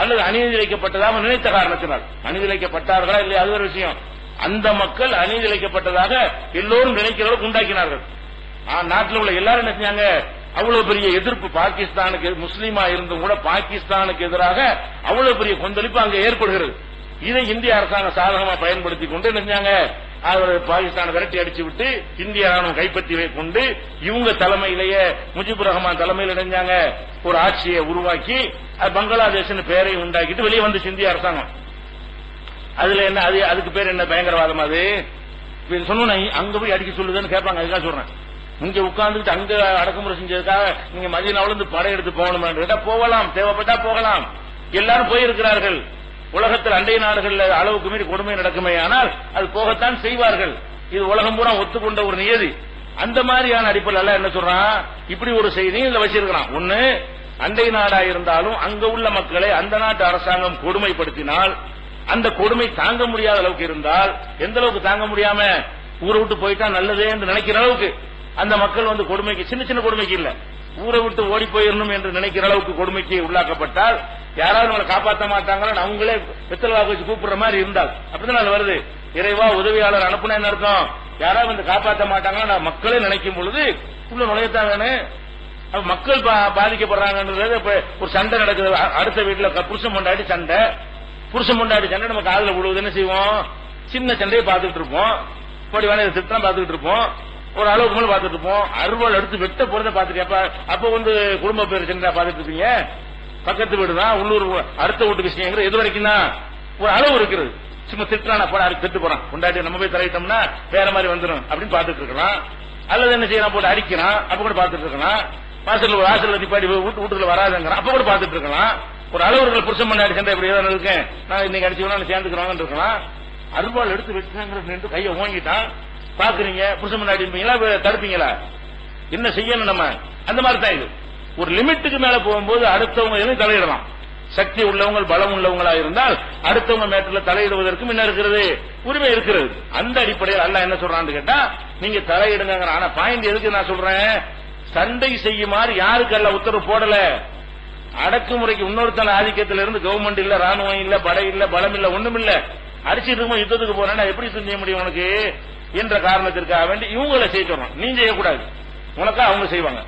அல்லது அநீதி இழைக்கப்பட்டதாக நினைத்த காரணத்தினால், அநீதி இழைக்கப்பட்டார்களா இல்லையா அது ஒரு விஷயம், அந்த மக்கள் அநீதி இழைக்கப்பட்டதாக எல்லோரும் நினைக்கிறவர்கள் உண்டாக்கினார்கள். நாட்டில் உள்ள எல்லாரும் என்ன செஞ்சாங்க, அவ்வளவு பெரிய எதிர்ப்பு பாகிஸ்தானுக்கு, முஸ்லீமா இருந்தும் கூட பாகிஸ்தானுக்கு எதிராக அவ்வளவு பெரிய கொந்தளிப்பு அங்க ஏற்படுகிறது. இதை இந்திய அரசாங்கம் சாதகமா பயன்படுத்திக் கொண்டு என்ன செஞ்சாங்க, பாகிஸ்தானை விரட்டி அடிச்சு விட்டு இந்திய ராணுவம் கைப்பற்றி கொண்டு இவங்க தலைமையிலேயே முஜிபுர் ரஹ்மான் தலைமையில் இணைஞ்சாங்க, ஒரு ஆட்சியை உருவாக்கி பங்களாதேஷ் பெயரை உண்டாக்கிட்டு வெளியே வந்துச்சு இந்திய அரசாங்கம். அதுல என்ன, அதுக்கு பேர் என்ன, பயங்கரவாதம். அது சொன்ன அங்க போய் அடிக்க சொல்லுதுன்னு கேட்பாங்க, அதுக்காக சொல்றேன். இங்க உட்கார்ந்துட்டு அங்க அடக்குமுறை செஞ்சதுக்காக நீங்க மதீனாவிலிருந்து படையெடுத்து போகணும், போகலாம், தேவைப்பட்டா போகலாம், எல்லாரும் போயிருக்கிறார்கள். உலகத்தில் அண்டை நாடுகள் அளவுக்கு மீறி கொடுமை நடக்குமே, ஆனால் அது போகத்தான் செய்வார்கள். இது உலகம் பூரா ஒத்துக்கொண்ட ஒரு நியதி. அந்த மாதிரியான அடிப்படையில் என்ன சொல்றான், இப்படி ஒரு செய்தியும் இதுல வச்சிருக்கிறான். ஒண்ணு, அண்டை நாடா இருந்தாலும் அங்க உள்ள மக்களை அந்த நாட்டு அரசாங்கம் கொடுமைப்படுத்தினால், அந்த கொடுமை தாங்க முடியாத அளவுக்கு இருந்தால், எந்த அளவுக்கு தாங்க முடியாம ஊரை விட்டு போயிட்டா நல்லதே என்று நினைக்கிற அளவுக்கு அந்த மக்கள் வந்து கொடுமைக்கு, சின்ன சின்ன கொடுமைக்கு இல்ல, ஊரை விட்டு ஓடி போயிடணும் என்று நினைக்கிற அளவுக்கு கொடுமைக்கு உள்ளாக்கப்பட்டால், யாராவது நம்மளை காப்பாற்ற மாட்டாங்கன்னு அவங்களே வெத்தல் வாக்கு வச்சு கூப்பிடுற மாதிரி இருந்தால், அப்படிதான் அது வருது. இறைவா உதவியாளர் அனுப்புனா என்ன அர்த்தம்? யாராவது வந்து காப்பாற்ற மாட்டாங்கன்னா மக்களே நினைக்கும் பொழுது உள்ள நுழையத்தான் வேணும். மக்கள் பாதிக்கப்படுறாங்கன்றது. ஒரு சண்டை நடக்குது, அடுத்த வீட்டுல புருஷன் பொண்டாடி சண்டை, நம்ம காதுல விழுவுது, என்ன செய்வோம்? சின்ன சண்டையை பார்த்துட்டு இருப்போம், போடி வேணா திட்டம் பார்த்துட்டு இருப்போம், ஒரு அளவுக்கு மேல பார்த்துட்டு இருப்போம். அறுவாள் எடுத்து வெட்ட போறத பார்த்துட்டு அப்ப வந்து குடும்ப பேர் சண்டை பார்த்துட்டு இருப்பீங்க. பக்கத்து வீடு தான், உள்ளூர் அடுத்த வீட்டு விஷயம் எது வரைக்கும் தான் ஒரு அளவு இருக்கிறது. சும்மா திட்டானா போட அதுக்கு திட்டு போறான், கொண்டாடி நம்ம போய் தலையிட்டோம்னா வேற மாதிரி வந்துடும் அப்படின்னு பார்த்துட்டு இருக்கலாம். அல்லது என்ன செய்யலாம், போட்டு அடிக்கிறான், அப்ப கூட பார்த்துட்டு இருக்கலாம். வாசல்ல நிப்பாடி வீட்டுக்குள்ள வராதுங்கிறான், அப்ப கூட பார்த்துட்டு இருக்கலாம். ஒரு அளவுகளை புருஷன் பண்ணாடி சண்டை எப்படி ஏதாவது இருக்கேன், நான் இன்னைக்கு அடிச்சுக்கணும் சேர்ந்துக்கிறாங்கன்னு இருக்கலாம். அருவாள் எடுத்து வெட்டுறாங்க, கையை ஓங்கிட்டான் பாக்குறீங்க, புருஷன் பண்ணாடி இருப்பீங்களா, தடுப்பீங்களா? என்ன செய்யணும் நம்ம? அந்த மாதிரி தான் இது. ஒரு லிமிட்டுக்கு மேல போகும்போது அடுத்தவங்க எதுவும் தலையிடலாம். சக்தி உள்ளவங்க, பலம் உள்ளவங்களா இருந்தால் அடுத்தவங்க மேட்டர்ல தலையிடுவதற்கும் என்ன இருக்கிறது, உரிமை இருக்கிறது. அந்த அடிப்படையில் அல்லாஹ் என்ன சொல்றான்னு கேட்டா, நீங்க தலையிடுங்க. ஆனா பாயிண்ட் எதுக்கு நான் சொல்றேன், சண்டை செய்யுமாறு யாருக்கு அல்ல உத்தரவு போடல. அடக்குமுறைக்கு இன்னொருத்தன ஆதிக்கத்தில் இருந்து கவர்மெண்ட் இல்ல, ராணுவம் இல்ல, படை இல்ல, பலம் இல்ல, ஒண்ணும் இல்ல, அடிச்சுட்டு இருக்கும் யுத்தத்துக்கு போறேன்னா எப்படி செய்ய முடியும் உனக்கு என்ற காரணத்திற்காக வேண்டி இவங்களை செய்ய சொல்றோம். நீ செய்யக்கூடாது, உனக்கா அவங்க செய்வாங்க.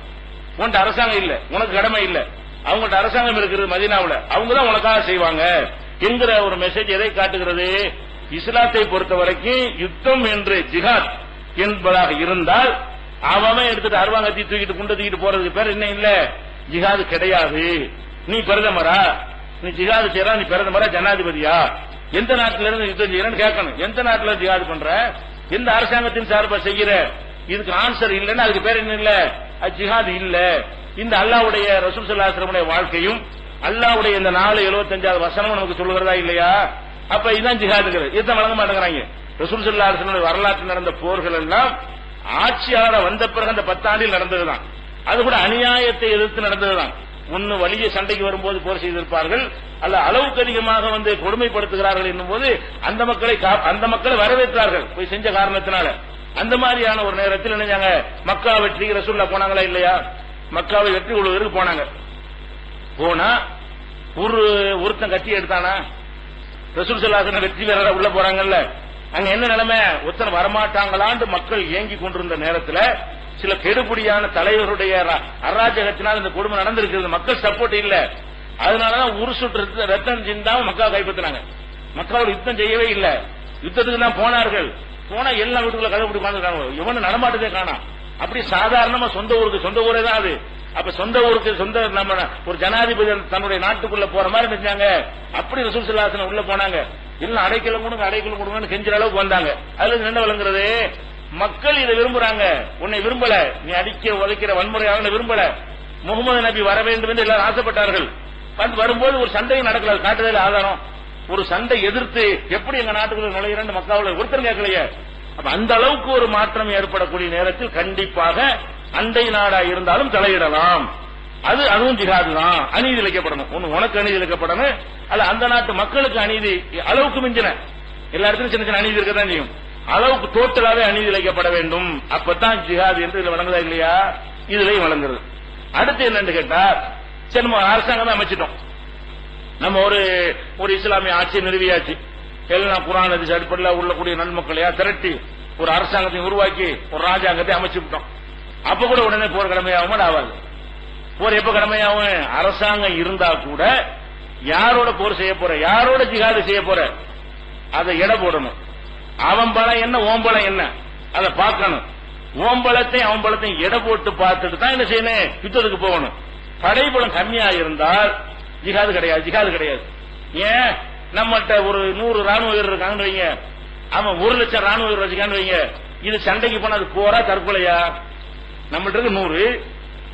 உன்கிட்ட அரசாங்கம் இல்ல, உனக்கு கடமை இல்ல, அவங்கள்ட்ட அரசாங்கம் இருக்கிறது மதீனாவுல, அவங்க தான் உனக்காக செய்வாங்க என்கிற ஒரு மெசேஜ் எதை காட்டுகிறது? இஸ்லாத்தை பொறுத்த வரைக்கும் யுத்தம் என்று ஜிஹாத் என்பதாக இருந்தால் அவன் எடுத்துட்டு அருவாங்கத்தி தூக்கிட்டு குண்டை தூக்கிட்டு போறதுக்கு பேர் என்ன இல்ல, ஜிஹாது கிடையாது. நீ பிரதமரா, நீ ஜிஹாது செய்யறா, நீ பிரதமரா ஜனாதிபதியா, எந்த நாட்டில இருந்து யுத்தம் செய்யறன்னு கேட்கணும். எந்த நாட்டில ஜிஹாது பண்ற, எந்த அரசாங்கத்தின் சார்பா செய்யற, இதுக்கு ஆன்சர் இல்லைன்னா அதுக்கு பேர் என்ன இல்ல, ஜிஹாது இல்ல. இந்த அல்லாஹ்வுடைய ரசூல் ஸல்லல்லாஹு அலைஹி வஸல்லம் வாழ்க்கையும் அல்லாஹ்வுடைய இந்த 4:75 வசனம் நமக்கு சொல்லுகிறதா இல்லையா? அப்ப இதுதான் ஜிஹாதுங்கிறது. இதான் வழங்க மாட்டேங்கிறாங்க. ரசூல் ஸல்லல்லாஹு அலைஹி வஸல்லம் வரலாற்றில் நடந்த போர்கள் எல்லாம் ஆட்சியாளர் வந்த பிறகு அந்த 10 ஆண்டில் நடந்ததுதான். அது கூட அநியாயத்தை எதிர்த்து நடந்ததுதான். ஒன்னு வலிய சண்டைக்கு வரும்போது போர் செய்திருப்பார்கள், அல்ல அளவுக்கு அதிகமாக வந்து கொடுமைப்படுத்துகிறார்கள் என்னும் போது அந்த மக்களை வரவேற்றார்கள் போய் செஞ்ச காரணத்தினால. அந்த மாதிரியான ஒரு நேரத்தில் நினைஞ்சாங்க, மக்கா வெற்றி ரசூலுல்லாஹ் போனாங்களா இல்லையா? மக்காவை வெற்றி கொள்வதற்கு போனாங்க. போனா ஒருத்தன் கத்தி எடுத்தானா? ரசூல் ஸல்லல்லாஹு அலைஹி வஸல்லம் வெற்றி வீரரா உள்ள போறாங்கல்ல, அங்க என்ன நிலைமை, ஒருத்தன் வரமாட்டாங்களான்னு மக்கள் ஏங்கி கொண்டிருந்த நேரத்தில் சில கெடுபடியான தலைவருடைய அராஜகத்தினால் இந்த கொடுமை நடந்திருக்கிறது. மக்கள் சப்போர்ட் இல்ல, அதனாலதான் உருசுட்டு ரத்தம் சிந்தாம மக்கா கைப்பற்றினாங்க. மக்களோட யுத்தம் செய்யவே இல்லை, யுத்தத்துக்கு தான் போனார்கள். போனா எல்லா வீட்டுக்குள்ள கதை பிடி உட்காந்துருக்காங்க, இவனு நடமாட்டதே காணாம். அப்படி சாதாரணமா சொந்த ஊரே தான் அது. அப்ப சொந்த ஊருக்கு நம்ம ஒரு ஜனாதிபதி தன்னுடைய நாட்டுக்குள்ள போற மாதிரி நினைச்சாங்க. அப்படி ரசூல் ஸல்லல்லாஹு அலைஹி வஸல்லம் உள்ள போனாங்க. எல்லாம் அடைக்கலம் கொடுங்கன்னு கெஞ்சுற அளவுக்கு வந்தாங்க. அதுல என்ன விளங்குறது, மக்கள் இதை விரும்புறாங்க. உன்னை விரும்பல, நீ அடிக்க உதைக்கிற வன்முறையாக விரும்பல, முகமது நபி வர வேண்டும் என்று எல்லாரும் ஆசைப்பட்டார்கள். வரும்போது ஒரு சண்டை நடக்கல, காட்டுதல் ஆதாரம். ஒரு சண்டை எதிர்த்து எப்படி எங்க நாட்டுக்குள்ள நுழையிறன்னு மக்காவில் ஒருத்தர் கேட்கலையே. அப்ப அந்த அளவுக்கு ஒரு மாற்றம் ஏற்படக்கூடிய நேரத்தில் கண்டிப்பாக அண்டை நாடா இருந்தாலும் தலையிடலாம். அதுவும் ஜிஹாது தான். அநீதி இழைக்கப்படணும், ஒன்னு உனக்கு அநீதி இழைக்கப்படணும், அல்ல அந்த நாட்டு மக்களுக்கு அநீதி அளவுக்கு மிஞ்சின. எல்லா இடத்துலும் சின்ன சின்ன அநீதி இருக்கதான் செய்யும், அளவுக்கு டோட்டலாவே அநீதி இழைக்கப்பட வேண்டும். அப்பதான் ஜிஹாது என்று இதுல வழங்குதா இல்லையா? இதுலயும் வழங்குறது. அடுத்து என்னன்னு கேட்டா, சரி நம்ம அரசாங்கம் தான் அமைச்சிட்டோம், நம்ம ஒரு இஸ்லாமிய ஆட்சி நிறுவியாச்சு, எல்லாம் குர்ஆன் ஹதீஸ் அடிப்படையில் உள்ளக்கூடிய நன்மக்களையா திரட்டி ஒரு அரசாங்கத்தை உருவாக்கி ஒரு ராஜாங்கத்தை அமைச்சு விட்டோம். அப்ப கூட உடனே போர் கடமையாகும் ஆகாது. போர் எப்ப கடமையாகும்? அரசாங்கம் இருந்தா கூட யாரோட போர் செய்ய போற, யாரோட ஜிஹாது செய்ய போற, அதை எடை போடணும். அவன் பலம் என்ன, ஓம்பலம் என்ன, அதை பார்க்கணும். ஓம்பலத்தையும் அவன் பலத்தையும் எடை போட்டு பார்த்துட்டு தான் என்ன செய்யணும், யுத்தத்துக்கு போகணும். படைபலம் கம்மியா இருந்தால் ஜிஹாது கிடையாது. ஏன், நம்மகிட்ட ஒரு 100 ராணுவ வீரர் இருக்காங்கன்னு வைங்க, அவன் 1,00,000 ராணுவ வீரர் வச்சுக்கான்னு வைங்க, இது சண்டைக்கு போனா அது போரா தற்கொலையா? நம்மகிட்ட இருக்கு 100,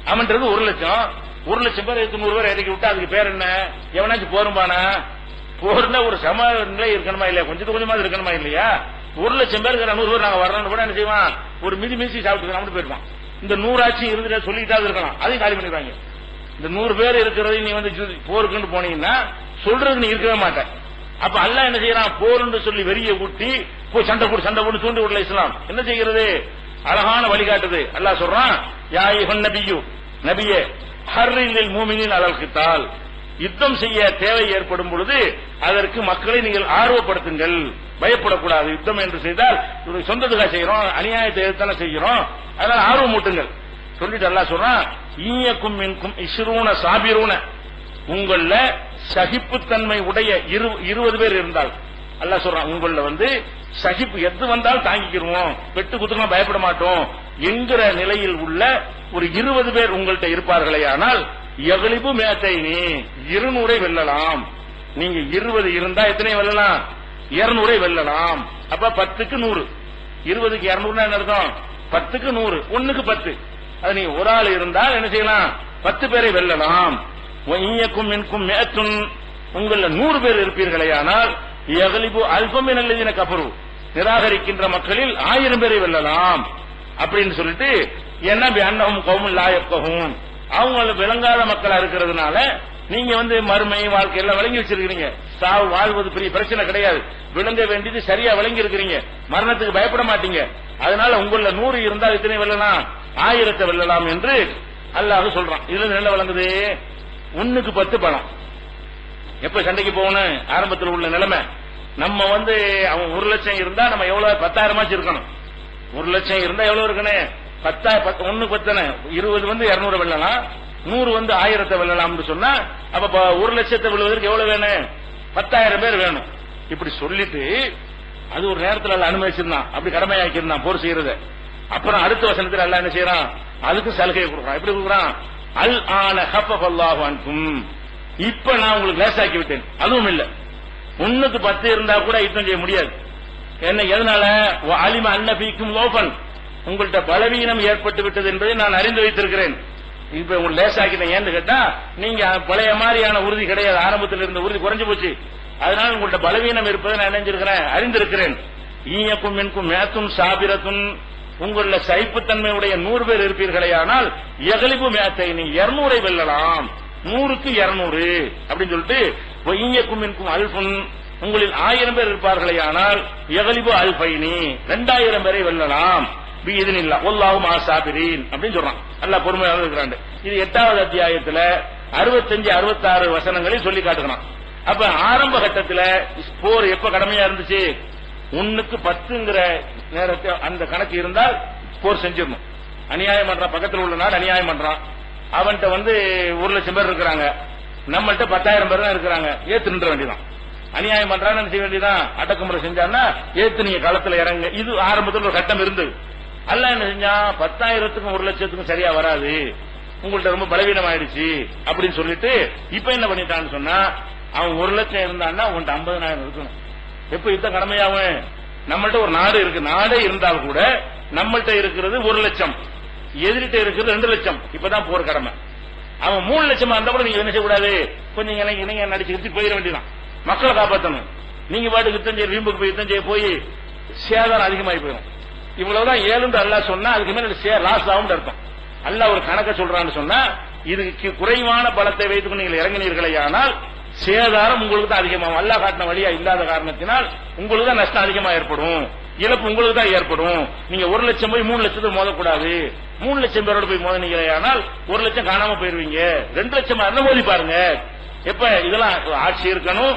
அவன்கிட்ட இருக்கு 1,00,000. 1,00,000 பேர் 100 பேர் இறக்கி விட்டா அதுக்கு பேர் என்ன? எவனாச்சும் போரும்பானா? போர்ல ஒரு சம நிலை இருக்கணுமா இல்லையா? கொஞ்சமா இருக்கணுமா இல்லையா? 1,00,000 பேருக்கு 100 பேர் நாங்க வரணும்னு கூட என்ன செய்வான், ஒரு மிதி சாப்பிட்டு போயிருப்பான். இந்த 100 ஆட்சி இருந்துட்டு சொல்லிக்கிட்டாவது இருக்கலாம், அதையும் காலி பண்ணிடுவாங்க. இந்த 100 பேர் இருக்கிறது நீ வந்து போருக்குன்னு போனீங்கன்னா சொல்றது நீ இருக்கவே மாட்டேன். அப்ப அல்லாஹ் என்ன செய்யறான், போர்ன்னு சொல்லி வெறிய ஊட்டி போய் சண்டை போட்டு தூண்டி விடல இஸ்லாம் என்ன செய்கிறது, அழகான வழிகாட்டுது. அல்லாஹ் சொல்றான், யா அய்யுஹன் நபியு, நபியே ஹர்ரில் மூமினின் அலல் கித்தால், யுத்தம் செய்ய தேவை ஏற்படும் பொழுது அதற்கு மக்களை நீங்கள் ஆர்வப்படுத்துங்கள், பயப்படக்கூடாது. யுத்தம் என்று செய்தால் சொந்தத்துக்காக செய்யறோம், அநியாயத்தை எதிர்த்தான செய்கிறோம், அதனால ஆர்வம் ஊட்டுங்கள் சொல்லிட்டு அல்லாஹ் சொல்றான், ஈயக்கும் மின்கும் இஸ்ரூன சாபிரூன, உங்கள சகிப்புத்தன்மை உடைய 20 பேர் இருந்தால், அல்லாஹ் சொல்றான் உங்கள வந்து சகிப்பு எது வந்தாலும் தாங்கிக்கிறோம், வெட்டு குத்துமா பயப்பட மாட்டோம் என்கிற நிலையில் உள்ள ஒரு 20 பேர் உங்கள்கிட்ட இருப்பார்களே, ஆனால் எகலிபு மேத்தைனி 200 வெல்லலாம். நீங்க 20 இருந்தா எத்தனை வெல்லலாம், 200 வெல்லலாம். அப்ப 10க்கு 100, 20க்கு 200 என்ன அர்த்தம், 10க்கு 100, 1க்கு 10. அது நீங்க ஒரு ஆள் இருந்தால் என்ன செய்யலாம், 10 பேரை வெல்லலாம். ஒய்யக்கும் மின்கும் மேத்துன், உங்கள 100 பேர் இருப்பீர்களே, ஆனால் எகலிபு அல்பமின் அல்லதின கபரு, நிராகரிக்கின்ற மக்களில் 1000 பேரை வெல்லலாம் அப்படின்னு சொல்லிட்டு, என்ன அன்னஹும் கௌமுல் லா யஃகஹூன், அவங்க விளங்காத மக்களா இருக்கிறதுனால நீங்க வந்து மறுமை வாழ்க்கை எல்லாம் விளங்கி வச்சிருக்கீங்க, சாவு வாழ்வது பெரிய பிரச்சனை கிடையாது, விளங்க வேண்டியது சரியா விளங்கி இருக்கிறீங்க, மரணத்துக்கு பயப்பட மாட்டீங்க, அதனால உங்கள 100 இருந்தால் இத்தனை வெல்லலாம், 1000 வெல்லலாம் என்று அல்லாஹ் சொல்றான். இதுல என்ன விளங்குது, 1க்கு 10 பணம். எப்ப சண்டைக்கு போகணும், ஆரம்பத்தில் உள்ள நிலைமை, நம்ம வந்து அவன் 1 லட்சம் இருந்தா நம்ம எவ்வளவு 10,000 இருக்கணும், 1 லட்சம் இருந்தா எவ்வளவு இருக்கணும், 1க்கு 10, 20 வந்து 200 வெல்லலாம், 100 வந்து 1000 வெல்லலாம்னு சொன்னா, அப்ப 1 லட்சத்தை வெல்வதற்கு எவ்வளவு வேணும், 10,000 பேர் வேணும். இப்படி சொல்லிட்டு அது ஒரு நேரத்தில் அனுமதிச்சிருந்தான், அப்படி கடமையாக்கியிருந்தான் போர் செய்யறது. அப்புறம் அடுத்த வசனத்தில் அல்லாஹ் என்ன செய்யறான், அதுக்கு சலுகை கொடுக்குறான். எப்படி கொடுக்குறான், அல் ஆன ஹஃபல்லாஹு அன்கும், இப்ப நான் உங்களுக்கு லேசாக்கி விட்டேன். அதுவும் இல்ல, 1க்கு 10 இருந்தா கூட யுத்தம் செய்ய முடியாது. என்ன எதனால, அலிம அன்னபீக்கும் லோபன், உங்கள்கிட்ட பலவீனம் ஏற்பட்டு விட்டது என்பதை நான் அறிந்து வைத்திருக்கிறேன். இப்ப உங்களுக்கு லேசாக்கிட்டேன். ஏன்னு கேட்டா நீங்க பழைய மாதிரியான உறுதி கிடையாது, ஆரம்பத்தில் இருந்த உறுதி குறைஞ்சு போச்சு, அதனால உங்கள்கிட்ட பலவீனம் இருப்பதை நான் நினைஞ்சிருக்கிறேன், அறிந்திருக்கிறேன். ஈயக்கும் மின்கும் மேத்தும் சாபிரத்தும், உங்கள சகிப்புத்தன்மையுடைய 100 பேர் இருப்பீர்களே, ஆனால் எகலிபு மேத்தை நீ 200 வெல்லலாம், 100க்கு 200 அப்படின்னு சொல்லிட்டு, ஈயக்கும் மின்கும் அல்புன், உங்களில் 1000 பேர் இருப்பார்களே, ஆனால் எகலிபு அல்பைனி 2000 பேரை வெல்லலாம். பிஇذنில்லா வல்லாஹு மஅ ஸாபிரீன் அப்படின்னு சொல்றான். அல்லாஹ் பொறுமையாக இருக்கிறான். இது 8வது அத்தியாயத்துல 65, 66 வசனங்களில் சொல்லி காட்டுகிறான். அப்ப ஆரம்ப கட்டத்துல போர் எப்ப கடமையா இருந்துச்சு, 1க்கு 10ங்கிற நேரத்தை அந்த கணக்கு இருந்தால் போர் செஞ்சிடணும். அநியாயம் பண்றான், பக்கத்தில் உள்ள நாடு அநியாயம் பண்றான், அவன்கிட்ட வந்து 1 லட்சம் பேர் இருக்கிறாங்க, நம்மள்ட்ட 10,000 பேர் தான் இருக்கிறாங்க, ஏத்து நின்ற வேண்டியதான். அநியாயம் பண்றான்னு செய்ய வேண்டியதான், அடக்குமுறை செஞ்சான்னா ஏத்து நீங்க களத்துல இறங்க. இது ஆரம்பத்தில் ஒரு கட்டம் இருந்தது. அல்லாஹ் என்ன செஞ்சான், 10,000க்கும் 1 லட்சத்துக்கும் சரியா வராது, உங்கள்ட்ட ரொம்ப பலவீனம் ஆயிடுச்சு அப்படின்னு சொல்லிட்டு இப்ப என்ன பண்ணிட்டான்னு சொன்னா, அவன் 1 லட்சம் இருந்தான்னா உன்கிட்ட 50,000 இருக்கணும். எப்ப யுத்தம் கடமையாகும், நம்மள்ட்ட ஒரு நாடு இருக்கு, நாடே இருந்தால் கூட நம்மள்ட்ட இருக்கிறது 1 லட்சம், எதிரிட்ட இருக்கிறது 2 லட்சம், இப்பதான் போர் கடமை. அவன் 3 லட்சமா இருந்தா கூட நீங்க என்ன செய்யக்கூடாது, கொஞ்சம் இணைங்க நடிச்சு போயிட வேண்டியதான், மக்களை காப்பாற்றணும். நீங்க பாட்டுக்கு யுத்தம் செய்ய, வீம்புக்கு போய் யுத்தம் செய்ய போய் சேதாரம் அதிகமாகி போயிடும். இவ்வளவுதான் 7 அல்லாஹ் சொன்னா, அதுக்கு மேல லாஸ் ஆகும் அர்த்தம். அல்லாஹ் ஒரு கணக்க சொல்றான்னு சொன்னா, இதுக்கு குறைவான பலத்தை வைத்துக் நீங்கள் இறங்கினீர்களே, ஆனால் சேதாரம் உங்களுக்கு தான் அதிகமாகும். அல்லாஹ் காட்டின வழியா இல்லாத காரணத்தினால் உங்களுக்கு தான் நஷ்டம் அதிகமா ஏற்படும், இழப்பு உங்களுக்கு தான் ஏற்படும். நீங்க 1 லட்சம் போய் 3 லட்சத்துக்கு மோதக்கூடாது, 3 லட்சம் பேரோட போய் மோதினீங்களே, ஆனால் 1 லட்சம் காணாம போயிருவீங்க. 2 லட்சம் இருந்தா மோதி பாருங்க. எப்ப இதெல்லாம் ஆட்சி இருக்கணும்,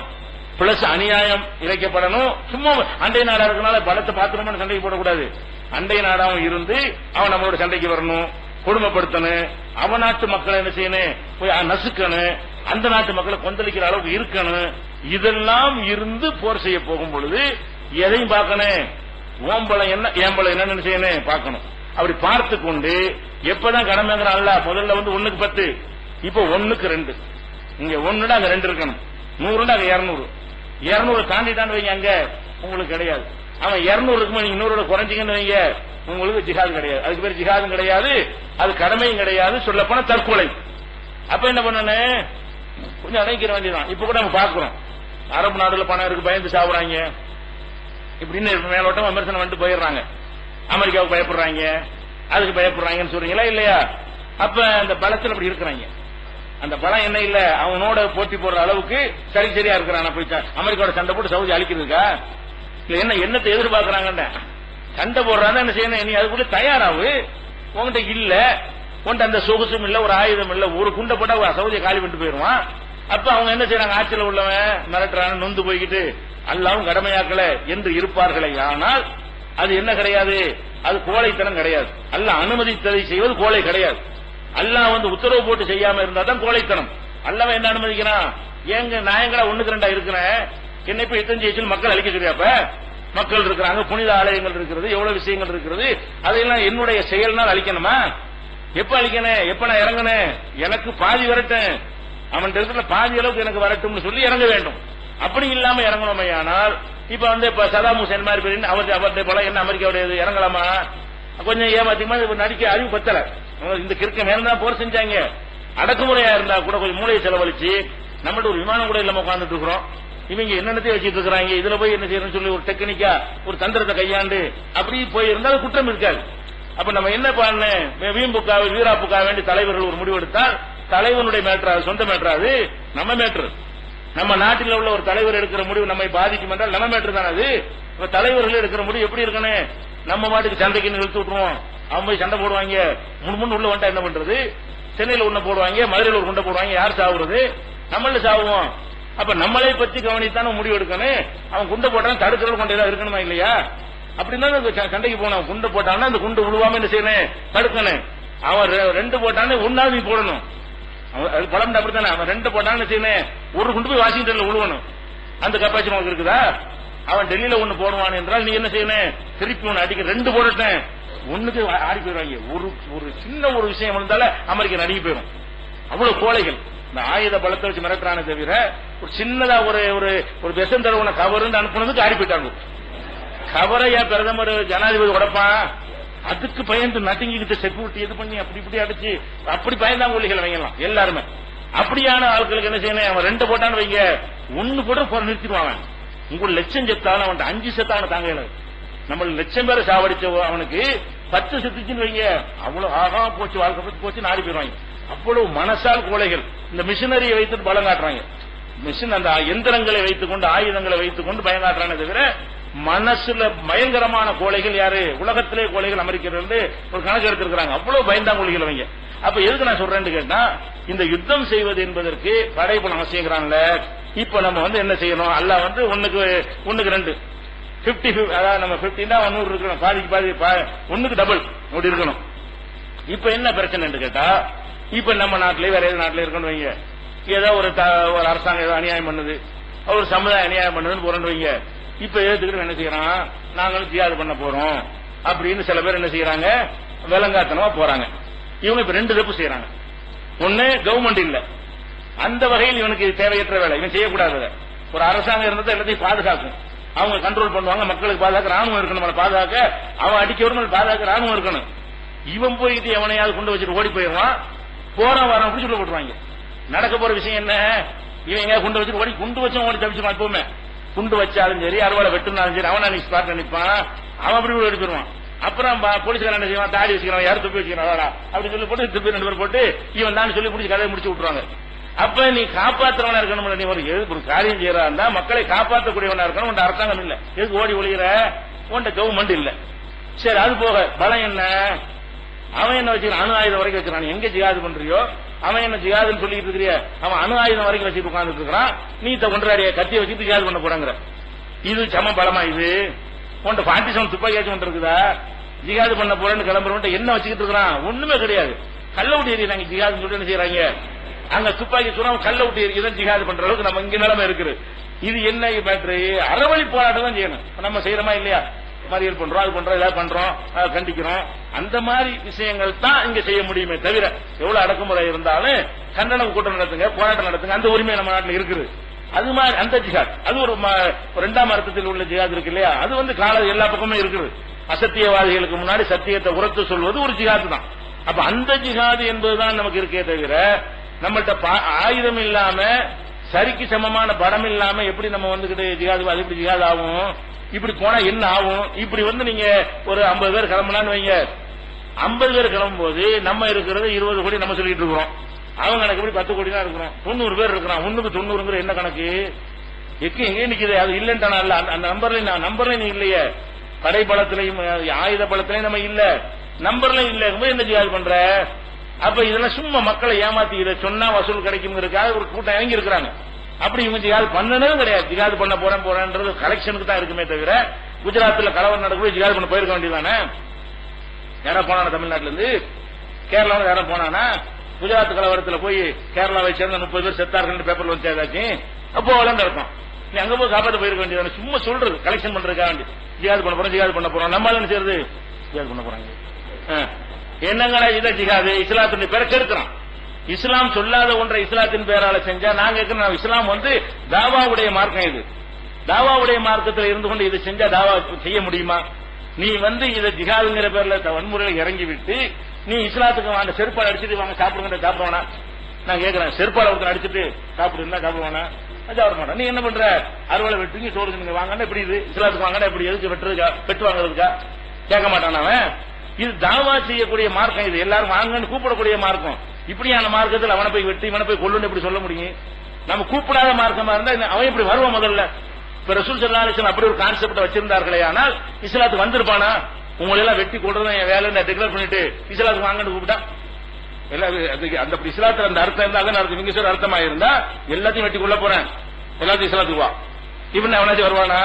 பிளஸ் அநியாயம் இழைக்கப்படணும். சும்மா அண்டை நாடா இருக்கனால பலத்தை பாத்திரமான சண்டைக்கு போடக்கூடாது. அண்டை நாடாவும் இருந்து அவன் நம்மளோட சண்டைக்கு வரணும், கொடுமைப்படுத்தணும், அவன் நாட்டு மக்களை என்ன செய்யணும், போய் நசுக்கணும், அந்த நாட்டு மக்களை கொந்தளிக்கிற அளவுக்கு இருக்கணும். இதெல்லாம் இருந்து போர் செய்ய போகும் பொழுது எதையும் பார்க்கணும், ஓம்பளம் என்ன ஏம்பளம் என்னன்னு செய்யணும் பார்க்கணும். அப்படி பார்த்து கொண்டு எப்பதான் கடமைங்கிறான்ல, முதல்ல வந்து 1க்கு 10, இப்ப 1க்கு 2, இங்க 1 அங்க 2 இருக்கணும், 100 அங்க 200, 200 தாண்டிட்டான்னு வைங்க, அங்க உங்களுக்கு கிடையாது. அவன் 200 இருக்குமா, நீங்க 100 குறைஞ்சிங்கன்னு வைங்க, உங்களுக்கு ஜிஹாது கிடையாது. அதுக்கு பேர் ஜிஹாதும் கிடையாது, அது கடமையும் கிடையாது, சொல்லப்போன தற்கொலை. அப்ப என்ன பண்ணனே, கொஞ்சம் அடைக்கிற வேண்டியதான். இப்ப கூட நம்ம பாக்குறோம், அரபு நாடுல பணம் இருக்கு, பயந்து சாப்பிடுறாங்க, இப்படின்னு மேலோட்டம் விமர்சனம் வந்துட்டு போயிடுறாங்க. அமெரிக்காவுக்கு பயப்படுறாங்க, அதுக்கு பயப்படுறாங்கன்னு சொல்றீங்களா இல்லையா? அப்ப அந்த பலத்தில் அப்படி இருக்கிறாங்க. அந்த பலம் என்ன இல்ல, அவனோட போட்டி போடுற அளவுக்கு சரியா இருக்கிறான். போய் அமெரிக்காவோட சண்டை போட்டு சவுதி அழிக்கிறதுக்கா இல்ல என்ன என்னத்தை எதிர்பார்க்கறாங்க? சண்டை போடுறாங்க என்ன செய்யணும்? நீ அதுக்குள்ள தயாராகு. உங்ககிட்ட இல்ல, உன்கிட்ட அந்த சொகுசும் இல்ல, ஒரு ஆயுதம் இல்ல, ஒரு குண்டை போட்டா சவுதியை காலி பண்ணிட்டு போயிருவான். அப்ப அவங்க என்ன செய்யறாங்க? ஆட்சியில் உள்ளவன் மிரட்டுறான், நொந்து போய்கிட்டு அல்லாவும் கடமையாக்கல என்று இருப்பார்களே. ஆனால் அது என்ன கிடையாது, அது கோழைத்தனம் கிடையாது. அல்லாஹ் அனுமதித்ததை செய்வது கோழை கிடையாது. அல்லாஹ் உத்தரவு போட்டு செய்யாம இருந்தா தான் கோழைத்தனம். அல்லாஹ் என்ன அனுமதிக்கிறான்? ஏங்க நாயங்களா 1-2 இருக்கிறேன், என்னை போய் யுத்தம் செய்ய மக்கள் அழிக்க சொல்லியாப்ப? மக்கள் இருக்கிறாங்க, புனித ஆலயங்கள் இருக்கிறது, எவ்வளவு விஷயங்கள் இருக்கிறது, அதையெல்லாம் என்னுடைய செயல்னால் அழிக்கணுமா? எப்ப அழிக்கணும்? எப்ப நான் இறங்கணும்? எனக்கு பாதி வரட்டும், அவன் இருக்கிற பாதி அளவுக்கு எனக்கு வரட்டும் சொல்லி இறங்க வேண்டும். அப்படி இல்லாம இறங்கணுமையானால் இப்ப சதாம் ஹுசேன் மாதிரி அவருடைய போல என்ன அமெரிக்காவுடைய இறங்கலாமா? கொஞ்சம் ஏமாத்தியமா நடிக்க அறிவு பத்தல. இந்த கிறுக்க மேலதான் போர் செஞ்சாங்க. அடக்குமுறையா இருந்தா கூட கொஞ்சம் மூளையை செலவழிச்சு நம்மள்ட்ட ஒரு விமானம் கூட இல்லாம உட்கார்ந்துட்டு இருக்கிறோம். இவங்க என்னென்னத்தையும் வச்சுட்டு இருக்கிறாங்க, இதுல போய் என்ன செய்யணும்னு சொல்லி ஒரு டெக்னிக்கா ஒரு தந்திரத்தை கையாண்டு அப்படி போய் இருந்தாலும் குற்றம் இருக்காது. அப்ப நம்ம என்ன பண்ண வீராப்புக்கா வேண்டி தலைவர்கள் ஒரு முடிவெடுத்தால் தலைவனுடைய மேட்டர், சொந்த மேட்டர், நம்ம மேட்டர். நம்ம நாட்டில் உள்ள ஒரு தலைவர் எடுக்கிற முடிவு நம்மை பாதிக்கும் என்றால் நம்ம மேட்டர் தான் அது. தலைவர்கள் எடுக்கிற முடிவு எப்படி இருக்கணும்? நம்ம மாட்டுக்கு சண்டைக்கு இழுத்து விட்டுருவோம், அவன் போய் சண்டை போடுவாங்க, முன்னு உள்ள வந்துட்டா என்ன பண்றது? சென்னையில் ஒண்ணு போடுவாங்க, மதுரையில் ஒரு குண்டை போடுவாங்க, யார் சாவுறது? நம்மள சாவுவோம். அப்ப நம்மளை பற்றி கவனித்தான முடிவு எடுக்கணும். அவன் குண்டை போட்டாலும் தடுக்கிறது கொண்டு ஏதாவது இருக்கணுமா இல்லையா? அப்படின்னா சண்டைக்கு போனோம், குண்டை போட்டான்னா அந்த குண்டு விழுவாம என்ன செய்யணும்? தடுக்கணும். அவன் 2 போட்டான்னு 1வது போடணும். படம் அப்படித்தானே, அவன் 2 போட்டான்னு செய்யணும், ஒரு குண்டு போய் வாஷிங்டன்ல விழுவணும். அந்த கப்பாசி உனக்கு இருக்குதா? அவன் டெல்லியில 1 போடுவான் என்றால் நீ என்ன செய்யணும்? திருப்பி 1 அடிக்க 2 போடட்டேன், 1க்கு ஆடி போயிடுவாங்க. ஒரு சின்ன ஒரு விஷயம் இருந்தாலும் அமெரிக்கா நடுங்கி போயிடும். அவ்வளவு கோழைகள். இந்த ஆயுத பலத்தை வச்சு மிரட்டுறானே தவிர ஒரு சின்னதா ஒரு விஷம் தருவன கவர்ன்னு அனுப்புனதுக்கு ஆடி போயிட்டாங்க. கவரையா பிரதமர் ஜனாதிபதி உடப்பான், அதுக்கு பயந்து நட்டுங்கிட்டு செக்யூரிட்டி இது பண்ணி அப்படி இப்படி அடிச்சு அப்படி பயந்தாங்க ஒளிகள் வைங்கலாம் எல்லாருமே. அப்படியான ஆட்களுக்கு என்ன செய்யணும்? அவன் 2 போட்டான்னு வைங்க, 1 போட நிறுத்திடுவாங்க. உங்க லட்சம் செத்தாலும் அவன் 5 செத்தான தாங்க. நம்ம லட்சம் பேரை சாவடிச்ச அவனுக்கு 10 செத்துச்சுன்னு வைங்க, அவ்வளவு ஆகா போச்சு, வாழ்க்கை பத்தி போச்சு, நாடி போயிடுவாங்க. அவ்வளவு மனசால் கோழைகள். இந்த மிஷினரியை வைத்துட்டு பலம் காட்டுறாங்க. மிஷின் அந்த எந்திரங்களை வைத்துக் கொண்டு ஆயுதங்களை வைத்துக் கொண்டு பயம் காட்டுறானே தவிர மனசுல பயங்கரமான கோழைகள் யாரு? உலகத்திலே கோழைகள் அமெரிக்கர்கள் ஒரு கணக்கு எடுத்திருக்கிறாங்க. அவ்வளவு பயந்தாங்க கோழைகள் அவங்க. அப்ப எதுக்கு நான் சொல்றேன்னு கேட்டா, இந்த யுத்தம் செய்வது என்பதற்கு படைபலம் அவசியங்கிறான்ல. இப்ப நம்ம என்ன செய்யணும்? அல்லாஹ் 1க்கு 2 50, அதாவது நம்ம 50 100 இருக்கணும், பாதிக்கு பாதி 1க்கு டபுள் அப்படி இருக்கணும். இப்ப என்ன பிரச்சனை கேட்டா, இப்ப நம்ம நாட்டிலே வேற ஏதாவது நாட்டில இருக்கணும் வைங்க, ஏதோ ஒரு அரசாங்கம் ஏதோ அநியாயம் பண்ணுது, ஒரு சமுதாயம் அநியாயம் பண்ணுதுன்னு போறோம்னு வைங்க. இப்ப ஏத்துக்கிட்டு என்ன செய்யறான்? நாங்களும் ஜியாது பண்ண போறோம் அப்படின்னு சில பேர் என்ன செய்யறாங்க? விலங்காத்தனமா போறாங்க. இவங்க இப்ப 2 தப்பு செய்யறாங்க. ஒண்ணு, கவர்மெண்ட் இல்ல, அந்த வகையில் இவனுக்கு தேவையற்ற வேலை, இவன் செய்யக்கூடாது. ஒரு அரசாங்கம் இருந்தது எல்லாத்தையும் பாதுகாக்கும், அவங்க கண்ட்ரோல் பண்ணுவாங்க, மக்களுக்கு பாதுகாக்க ராணுவம் இருக்கணும், பாதுகாக்க அவன் அடிக்கணும், பாதுகாக்க ராணுவம் இருக்கணும். இவன் போயிட்டு எவனையாவது கொண்டு வச்சுட்டு ஓடி போயிடுவான், போறான் வரான் அப்படி சொல்ல போட்டுருவாங்க. நடக்க போற விஷயம் என்ன? இவன் குண்டு வச்சுட்டு ஓடி, குண்டு வச்சும் ஓடி தப்பிச்சுப்பான். எப்பவுமே குண்டு வச்சாலும் சரி, அறுவாலை வெட்டுனாலும் சரி, அவன் அன்னைக்கு ஸ்பாட் நிற்பான், அவன் அப்படி ஓடி போயிருவான். அப்புறம் போலீஸ்காரன் என்ன செய்வான்? தாடி வச்சுக்கிறான், யாரும் துப்பி வச்சுக்கிறான் அப்படின்னு சொல்லி போட்டு துப்பி 2 பேர் போட்டு இவன் தான் சொல்லி முடிச்சு கதையை முடிச்சு விட்டுருவாங்க. அப்ப நீ காப்பாற்றுறவனா இருக்கணும். நீ ஒரு காரியம் செய்யறா இருந்தா மக்களை காப்பாற்றக்கூடியவனா இருக்கணும். உன் அரசாங்கம் இல்ல, எதுக்கு ஓடி ஒளிகிற? உன்ட கவர்மெண்ட் இல்ல. சரி, அது போக பலம் என்ன? அவன் என்ன வச்சுக்கிறான்? அணு ஆயுதம் வரைக்கும் வச்சுக்கிறான். எங்க ஜிகாது பண்றியோ அவன் என்ன ஜிகாதுன்னு சொல்லிட்டு இருக்கிறிய, அவன் அணு ஆயுதம் வரைக்கும் வச்சுட்டு உட்கார்ந்துட்டு இருக்கிறான். நீ கொண்டாடிய கத்தியை வச்சுட்டு ஜிகாது பண்ண போறாங்கிற. இது சம பலமா? இது உன்ட 47 துப்பாக்கியாச்சும் ஒன்று இருக்குதா? ஜிகாது பண்ண போறேன்னு கிளம்புறவன் என்ன வச்சுக்கிட்டு இருக்கிறான்? ஒண்ணுமே கிடையாது. கல்ல விட்டு எறியறாங்க ஜிகாதுன்னு சொல்லிட்டு என்ன செய்யறாங்க? அங்க துப்பாக்கி சொன்னா கல்ல விட்டு எறியதான் ஜிகாது பண்ற அளவுக்கு நம்ம இங்க நிலைமை இருக்குது. இது என்ன மேட்ரு? அறவழி போராட்டம் தான் செய்யணும். நம்ம செய்யறோமா இல்லையா? மறியல் பண்றோம், அது பண்றோம், ஏதாவது பண்றோம், கண்டிக்கிறோம். அந்த மாதிரி விஷயங்கள் தான் இங்க செய்ய முடியுமே தவிர, எவ்வளவு அடக்குமுறை இருந்தாலும் கண்டன கூட்டம் நடத்துங்க, போராட்டம் நடத்துங்க, அந்த உரிமை நம்ம நாட்டில் இருக்குது. அது மாதிரி அந்த ஜிஹாத், அது ஒரு 2ஆம் அர்த்தத்தில் உள்ள ஜிஹாத் இருக்கு இல்லையா? அது கால எல்லா பக்கமும் இருக்குது. அசத்தியவாதிகளுக்கு முன்னாடி சத்தியத்தை உரத்து சொல்வது ஒரு ஜிஹாத் தான். அப்ப அந்த ஜிஹாது என்பதுதான் நமக்கு இருக்கே தவிர, நம்மள்ட்ட ஆயுதம் இல்லாம சரிக்கு சமமான படம் இல்லாம எப்படி நம்ம ஜிஹாது, அது எப்படி ஜிஹாத் ஆகும்? இப்படி போனா என்ன ஆகும்? இப்படி நீங்க ஒரு 50 பேர் கிளம்பலான்னு வைங்க. 50 பேர் கிளம்பும் போது நம்ம இருக்கிறது 20 கோடி நம்ம சொல்லிட்டு இருக்கிறோம். அவங்க கணக்கு எப்படி 10 கோடி தான் இருக்கிறோம், 90 பேர் இருக்கிறான், 1க்கு 90 என்ன கணக்கு? எங்கே நிக்குது? அது இல்லைன்ட்டானா? இல்ல அந்த நம்பர்ல நீ இல்லையே, படை பலத்திலையும் ஆயுத பலத்திலையும் நம்ம இல்ல, நம்பர்லயும் இல்ல, என்ன ஜிஹாது பண்ற? அப்ப இதெல்லாம் சும்மா மக்களை ஏமாத்தி இதை சொன்னா வசூல் கிடைக்குங்கிறதுக்காக ஒரு கூட்டம் இறங்கி இருக்கிறாங்க. அப்படி இவங்க ஜிஹாது பண்ணனதும் கிடையாது. ஜிஹாது பண்ண போறேன்றது கலெக்ஷனுக்கு தான் இருக்குமே தவிர, குஜராத்ல கலவரம் நடக்கும்போது ஜிஹாது பண்ண போயிருக்க வேண்டியதானே? யாரா போனானா தமிழ்நாட்டில இருந்து? கேரளாவில் யாரும் போனானா? குஜராத் கலவரத்தில் போய் கேரளாவை சேர்ந்த 30 பேர் செத்தார்கள் பேப்பர்ல வந்து ஏதாச்சும் அப்போ இருக்கும். நீ அங்க போய் காப்பாற்ற போயிருக்க வேண்டியதானே? சும்மா சொல்றது கலெக்ஷன் பண்றதுக்காக வேண்டி ஜிஹாது பண்ண போறோம் நம்மளால என்ன செய்யறது? ஜிஹாது பண்ண போறாங்க. என்னங்கடா இதை ஜிஹாது இஸ்லாத்தின் பேரை கெடுக்கிறான். இஸ்லாம் சொல்லாத ஒன்றை இஸ்லாத்தின் பேரால செஞ்சா நாங்க இஸ்லாம் தாவாவுடைய மார்க்கம். இது தாவாவுடைய மார்க்கத்தில் இருந்து கொண்டு இதை செஞ்சா தாவா செய்ய முடியுமா? நீ இதை ஜிஹாதுங்கிற பேர்ல வன்முறையில் இறங்கி விட்டு நீ இஸ்லாத்துக்கு வாங்க செருப்பால் அடிச்சுட்டு வாங்க சாப்பிடுங்க சாப்பிடுவானா? நான் கேட்கிறேன், செருப்பால் ஒருத்தர் அடிச்சுட்டு சாப்பிடுன்னா சாப்பிடுவானா? சாப்பிட மாட்டான். நீ என்ன பண்ற? அறுவலை வெட்டுங்க சோறு நீங்க வாங்கன்னா எப்படி? இது இஸ்லாத்துக்கு வாங்கினா எப்படி? எதுக்கு வெட்டுறதுக்கா? வெட்டு வாங்குறதுக்கா? கேட்க மாட்டான் அவன். இது தாவா செய்யக்கூடிய மார்க்கம். இது எல்லாரும் வாங்கன்னு கூப்பிடக்கூடிய மார்க்கம். இப்படியான மார்க்கத்தில் அவனை போய் வெட்டி இவனை போய் கொல்லுன்னு எப்படி சொல்ல முடியும்? நம்ம கூப்பிடாத மார்க்கமா இருந்தா அவன் இப்படி வருவான் முதல்ல. இப்ப ரசூல் ஸல்லல்லாஹு அலைஹி வஸல்லம் அப்படி ஒரு கான்செப்ட் வச்சிருந்தார்களே, ஆனால் இஸ்லாத்துக்கு வந்திருப்பானா? உங்களை எல்லாம் வெட்டி கொள்றது என் வேலை டிக்ளேர் பண்ணிட்டு இஸ்லாத்துக்கு வாங்கன்னு கூப்பிட்டா அந்த இஸ்லாத்துல அந்த அர்த்தம் இருந்தா அதான் அர்த்தம். இங்க சொல்ற அர்த்தமா இருந்தா எல்லாத்தையும் வெட்டி கொள்ள போறேன், எல்லாத்தையும் இஸ்லாத்துக்கு வா இவன் அவனாச்சும் வருவானா?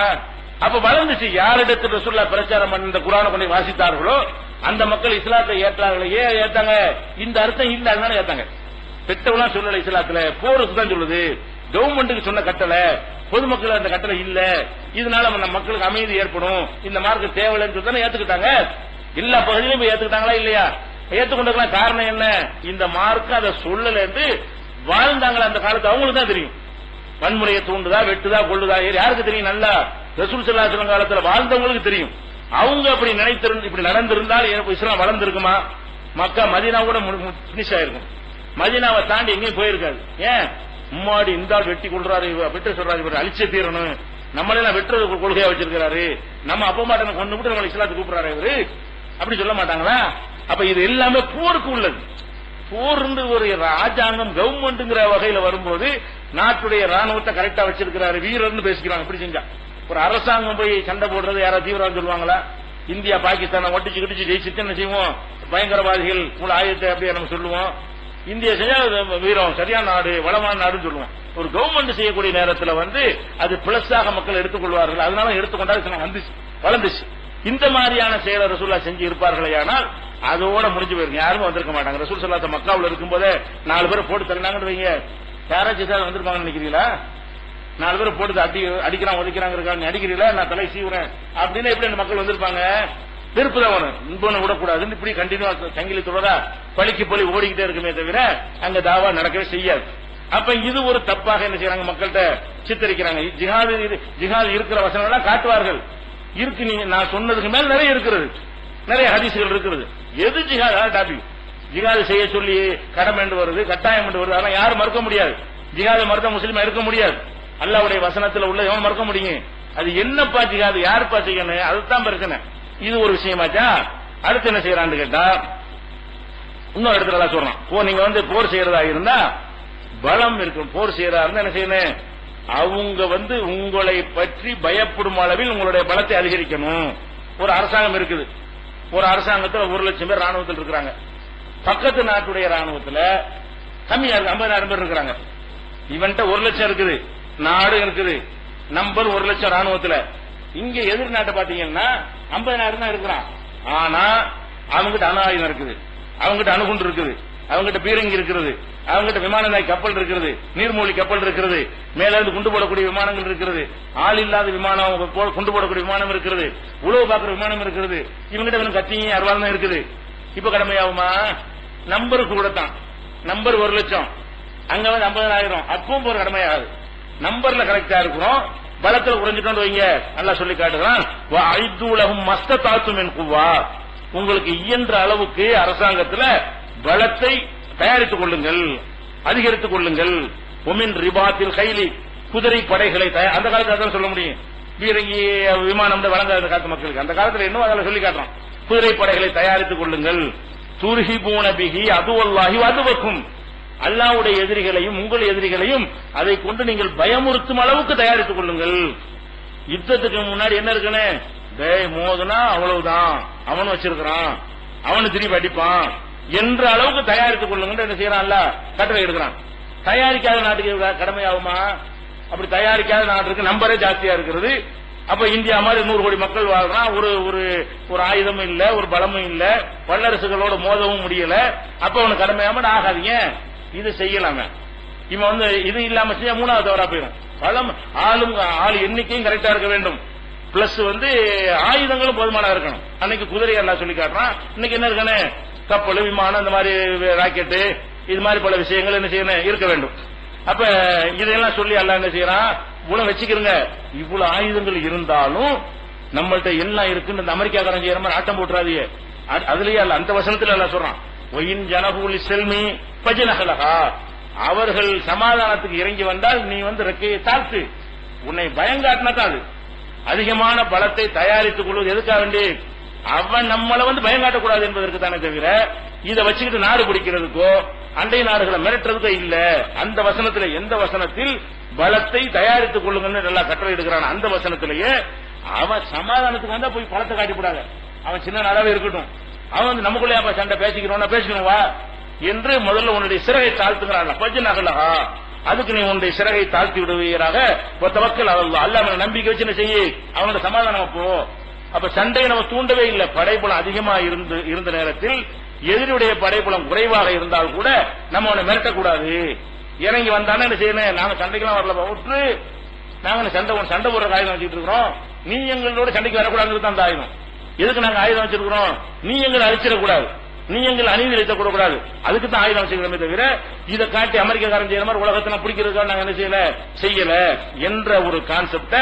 அப்ப வளர்ந்துச்சு. யாரிடத்தில் ரசூலுல்லாஹ் பிரச்சாரம் பண்ணி இந்த குர்ஆனை கொண்டு வாசித்தார்களோ அந்த மக்கள் இஸ்லாத்தை ஏற்றாங்களே. ஏன் ஏத்தாங்க? இந்த அர்த்தம் இல்ல, அதனால ஏத்தாங்க. பெற்றவெல்லாம் சொல்லல இஸ்லாத்துல, போருக்கு தான் சொல்லுது. கவர்மெண்ட்டுக்கு சொன்ன கட்டளை, பொதுமக்கள் அந்த கட்டளை இல்ல, இதனால நம்ம மக்களுக்கு அமைதி ஏற்படும், இந்த மார்க்க தேவையில்லைன்னு சொல்லி ஏத்துக்கிட்டாங்க. எல்லா பகுதியிலும் போய் ஏத்துக்கிட்டாங்களா இல்லையா? ஏத்துக்கொண்டதுக்கு காரணம் என்ன? இந்த மார்க்க அதை சொல்லல என்று வாழ்ந்தாங்களா அந்த காலத்து அவங்களுக்கு தான் தெரியும். வன்முறையை தூண்டுதா, வெட்டுதா, கொள்ளுதா யாருக்கு தெரியும்? நல்லா ரசூல் ஸல்லல்லாஹு அலைஹி வஸல்லம் காலத்துல வாழ்ந்தவங்களுக்கு தெரியும். அவங்க அப்படி நினைத்திருந்து இப்படி நடந்திருந்தால் இஸ்லாம் வளர்ந்திருக்குமா? மக்கா மதீனா கூட பினிஷ் ஆயிருக்கும். மதீனாவை தாண்டி எங்கேயும் போயிருக்காது. ஏன்? முன்னாடி இந்த ஆள் வெட்டி கொள்றாரு, வெட்ட சொல்றாரு, இவர் அழிச்சே தீரணும், நம்மளெல்லாம் வெட்டுறது கொள்கையா வச்சிருக்கிறாரு, நம்ம அப்ப மாட்டேன் கொண்டு விட்டு நம்ம இஸ்லாத்துக்கு கூப்பிடுறாரு இவரு, அப்படி சொல்ல மாட்டாங்களா? அப்ப இது எல்லாமே போருக்கு உள்ளது. போர் ஒரு ராஜாங்கம் கவர்மெண்ட்ங்கிற வகையில வரும்போது நாட்டுடைய ராணுவத்தை கரெக்டா வச்சிருக்கிறாரு, வீரர்னு பேசிக்கிறாங்க. இப்படி செஞ்சா ஒரு அரசாங்கம் போய் சண்டை போடுறது யாராவது தீவிரவாதம் சொல்லுவாங்களா? இந்தியா பாகிஸ்தானை ஒட்டிச்சு கிட்டிச்சு ஜெயிச்சு என்ன செய்வோம்? பயங்கரவாதிகள் உள்ள ஆயுதத்தை அப்படியே நம்ம சொல்லுவோம். இந்தியா செஞ்சா வீரம் சரியான நாடு, வளமான நாடுன்னு சொல்லுவோம். ஒரு கவர்மெண்ட் செய்யக்கூடிய நேரத்தில் அது பிளஸாக மக்கள் எடுத்துக்கொள்வார்கள். அதனால எடுத்துக்கொண்டால் வந்துச்சு, வளர்ந்துச்சு. இந்த மாதிரியான செயலை ரசூலுல்லாஹ் செஞ்சு இருப்பார்களே, ஆனால் அதோட முடிஞ்சு போயிருங்க. யாருமே வந்திருக்க மாட்டாங்க. ரசூல் ஸல்லல்லாஹு அலைஹி வஸல்லம் மக்காவுல இருக்கும்போதே 4 பேரை போட்டு தள்ளினாங்கன்னு வைங்க, யாராச்சும் வந்திருப்பாங்கன்னு நினைக்கிறீங்களா? 4 பேரை போட்டு அடிக்கிறான் ஒதுக்கிறாங்க அடிக்கிறீங்களா? நான் தலை சீவுறேன் அப்படின்னு எப்படி அந்த மக்கள் வந்திருப்பாங்க? வெறுப்பு தான் வரும். இன்பனை விடக்கூடாதுன்னு இப்படி கண்டினியூவா சங்கிலி தொடரா பழிக்கு பழி ஓடிக்கிட்டே இருக்குமே தவிர அங்க தாவா நடக்கவே செய்யாது. அப்ப இது ஒரு தப்பாக என்ன செய்யறாங்க? மக்கள்கிட்ட சித்தரிக்கிறாங்க. ஜிஹாது இருக்கிற வசனங்கள்லாம் காட்டுவார்கள். இருக்கு, நீங்க நான் சொன்னதுக்கு மேல் நிறைய இருக்கிறது, நிறைய ஹதீஸ்கள் இருக்கிறது. எது ஜிஹாத் டாபிக்? ஜிஹாது செய்ய சொல்லி கடமை என்று வருது, கட்டாயம் என்று வருது, அதெல்லாம் யாரும் மறுக்க முடியாது. ஜிஹாதை மறுத்த முஸ்லீமா இருக்க முடியாது. அல்லாஹ்வுடைய வசனத்தில் உள்ள எவன் மறுக்க முடியும்? அது என்னப்பா ஜிஹாது, யாருப்பா செய்யணும்? அதுதான் பிரச்சனை. இது ஒரு விஷயமாச்சா. அடுத்து என்ன செய்யறான்னு கேட்டா, இன்னொரு இடத்துல சொல்றான், நீங்க போர் செய்யறதா இருந்தா பலம் இருக்கும். போர் செய்யறதா இருந்தா என்ன செய்யணும்? அவங்க உங்களை பற்றி பயப்படும் அளவில் உங்களுடைய பலத்தை அதிகரிக்கணும். ஒரு அரசாங்கம் இருக்குது, ஒரு அரசாங்கத்தில் 1 லட்சம் பேர் ராணுவத்தில் இருக்கிறாங்க. பக்கத்து நாட்டுடைய ராணுவத்தில் கம்மியா இருக்கு, 50,000 பேர் இருக்கிறாங்க. இவன்ட்ட 1 லட்சம் இருக்குது, நாடு இருக்குது, நம்பர் 1 லட்சம் ராணுவத்தில். இங்க எதிர் நாட்டை பாத்தீங்கன்னா 50,000 தான் இருக்கிறான். ஆனா அவங்ககிட்ட அணு ஆயுதம் இருக்குது, அவங்ககிட்ட அணுகுண்டு இருக்குது, அவங்ககிட்ட பீரங்கி இருக்கிறது, அவங்ககிட்ட விமான நாய் கப்பல் இருக்கிறது, நீர்மூழ்கி கப்பல் இருக்கிறது, மேல இருந்து குண்டு போடக்கூடிய விமானங்கள் இருக்கிறது, ஆள் இல்லாத விமானம் குண்டு போடக்கூடிய விமானம் இருக்கிறது, உழவு பார்க்கிற விமானம் இருக்கிறது. இவங்ககிட்ட கத்தியும் அருவாள் தான் இருக்குது. இப்ப கடமையாகுமா? நம்பருக்கு கூடத்தான். நம்பர் 1 லட்சம், அங்க 50,000, அப்பவும் ஒரு கடமையாகாது. நம்பர்ல கரெக்டா இருக்கிறோம், பலத்தில் குறைஞ்சிட்டு வைங்க. நல்லா சொல்லி காட்டுகிறான், உங்களுக்கு இயன்ற அளவுக்கு அரசாங்கத்தில் பலத்தை தயாரித்துக் கொள்ளுங்கள், அதிகரித்துக் கொள்ளுங்கள். ஒமின் ரிபாத்தில் கைலி, குதிரை படைகளை அந்த காலத்தில் அதான் சொல்ல முடியும். பீரங்கி விமானம் வழங்காத காலத்து மக்களுக்கு அந்த காலத்தில் இன்னும் அதில் சொல்லி காட்டுறோம். குதிரை படைகளை தயாரித்துக் கொள்ளுங்கள். துர்ஹிபூன பிஹி அதுவல்லாஹி அதுவக்கும், அல்லாஹ்வுடைய எதிரிகளையும் உங்கள் எதிரிகளையும் அதை கொண்டு நீங்கள் பயமுறுத்தும் அளவுக்கு தயாரித்துக் கொள்ளுங்கள். யுத்தத்துக்கு முன்னாடி என்ன இருக்குன்னு மோதுனா அவ்வளவுதான், அவன் வச்சிருக்கிறான், அவனு திருப்பி அடிப்பான் என்ற அளவுக்கு தயாரித்துக் கொள்ளுங்க என்ன செய்யறான், கட்டளை எடுக்கிறான். தயாரிக்காத நாட்டுக்கு கடமையாகுமா? அப்படி தயாரிக்காத நாட்டுக்கு நம்பரே ஜாஸ்தியா இருக்கிறது. அப்ப இந்தியா மாதிரி 100 கோடி மக்கள் வாழ்றான், ஒரு ஆயுதமும் இல்ல, ஒரு பலமும் இல்ல, வல்லரசுகளோட மோதவும் முடியல. அப்ப அவனுக்கு கடமையாம ஆகாதீங்க, இது செய்யலாம. இவன் இது இல்லாம செய்ய 3வது தவறா போயிடும். பலம் ஆள் எண்ணிக்கையும் கரெக்டா இருக்க வேண்டும், பிளஸ் ஆயுதங்களும் போதுமான இருக்கணும். அன்னைக்கு குதிரை எல்லாம் சொல்லி காட்டுறான், இன்னைக்கு என்ன இருக்கணும், கப்பல், விமானம், இந்த மாதிரி ராக்கெட்டு, இது மாதிரி பல விஷயங்கள் என்ன செய்யணும் இருக்க வேண்டும். அப்ப இதெல்லாம் சொல்லி எல்லாம் என்ன செய்யறான், இவ்வளவு வச்சுக்கிறங்க, இவ்வளவு ஆயுதங்கள் இருந்தாலும் நம்மள்ட்ட எல்லாம் இருக்குன்னு இந்த அமெரிக்காக்காரன் செய்யற மாதிரி ஆட்டம் போட்டுறாதீங்க. அதுலயே அல்ல, அந்த வசனத்துல எல்லாம் சொல்றான், ஒயின் ஜனபூலி செல்மி பஜனகலகா, அவர்கள் சமாதானத்துக்கு இறங்கி வந்தால் நீ ரெக்கையை தாழ்த்து, உன்னை பயங்காட்டினா தான் அது. அதிகமான பலத்தை தயாரித்துக் கொள்வது எதுக்காக வேண்டி, அவன் நம்மளை பயங்காட்டக்கூடாது என்பதற்கு தானே தவிர இதை வச்சுக்கிட்டு நாடு பிடிக்கிறதுக்கோ அண்டை நாடுகளை மிரட்டுறதுக்கோ இல்ல. அந்த வசனத்துல எந்த வசனத்தில் பலத்தை தயாரித்துக் கொள்ளுங்கன்னு நல்லா கட்டளை எடுக்கிறான், அந்த வசனத்திலேயே அவன் சமாதானத்துக்கு வந்தா போய் பலத்தை காட்டிக்கூடாது, அவன் சின்ன நாடாவே இருக்கட்டும், அவன் நமக்குள்ளே சண்டை பேசிக்கணும் வா என்று முதல்ல உன்னுடைய சிறகை தாழ்த்துக்கிறான். கொஞ்ச நகலகா, அதுக்கு நீ உன்னுடைய சிறகை தாழ்த்தி விடுவீராக தவக்கல் அல்லாஹ் நம்பிக்கை வச்சு என்ன செய்ய, அவனோட சமாதானம் போ. அப்ப சண்டையை நம்ம தூண்டவே இல்லை. படைப்புலம் அதிகமா இருந்த நேரத்தில் எதிரியுடைய படைப்புலம் குறைவாக இருந்தால் கூட நம்ம அவனை மிரட்டக்கூடாது. இறங்கி வந்தானே என்ன செய்யணும், நாங்க சண்டைக்கெல்லாம் வரல, விட்டு நாங்க சண்டை போடுற ஆயுதம் வச்சுட்டு இருக்கிறோம், நீ எங்களோட சண்டைக்கு வரக்கூடாது அந்த ஆயுதம். எதுக்கு நாங்க ஆயுதம் வச்சிருக்கிறோம், நீ எங்களை அழிச்சிடக்கூடாது, நீ எங்களை அநீதி இழைக்கக்கூடாது, அதுக்கு தான் ஆயுதம் வச்சுக்கிறோமே தவிர இதை காட்டி அமெரிக்காரன் செய்யற மாதிரி உலகத்தை பிடிக்கிறதுக்காக நாங்க என்ன செய்யல என்ற ஒரு கான்செப்ட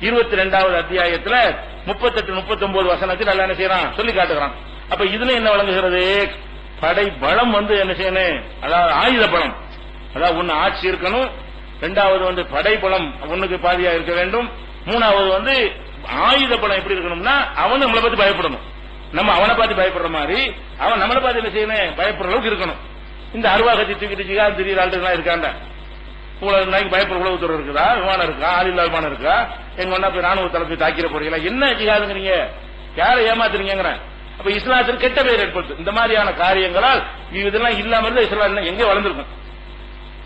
22வது அத்தியாயத்துல 38, 39 வசனத்தில் அல்ல என்ன செய்யறான் சொல்லி காட்டுகிறான். அப்ப இதுல என்ன வழங்குகிறது, படை பலம் என்ன செய்யணும், அதாவது ஆயுத பலம், அதாவது ஒன்னு ஆட்சி இருக்கணும், 2வது படை பலம் ஒண்ணுக்கு பாதியா இருக்க வேண்டும், 3வது ஆயுத பலம் எப்படி இருக்கணும்னா அவன் நம்மளை பத்தி பயப்படணும், நம்ம அவனை பார்த்து பயப்படுற மாதிரி அவன் நம்மளை பார்த்து என்ன செய்யணும் பயப்படுற அளவுக்கு இருக்கணும். இந்த அருவாகத்தி தூக்கிட்டு ஜிகாது திடீர் ஆளுலாம் இருக்காண்ட, நாளைக்கு பயப்படுற உளவுத்துறை இருக்குதா, விமானம் இருக்கா, ஆளில்லா விமானம் இருக்கா, எங்க ஒன்னா போய் ராணுவ தளத்தை தாக்கிற போறீங்களா, என்ன ஜிகாதுங்கிறீங்க, யாரை ஏமாத்துறீங்க. அப்ப இஸ்லாத்திற்கு கெட்ட பெயர் ஏற்படுத்து இந்த மாதிரியான காரியங்களால் இதெல்லாம் இல்லாம இருந்தா இஸ்லாம் எங்கே வளர்ந்திருக்கும்.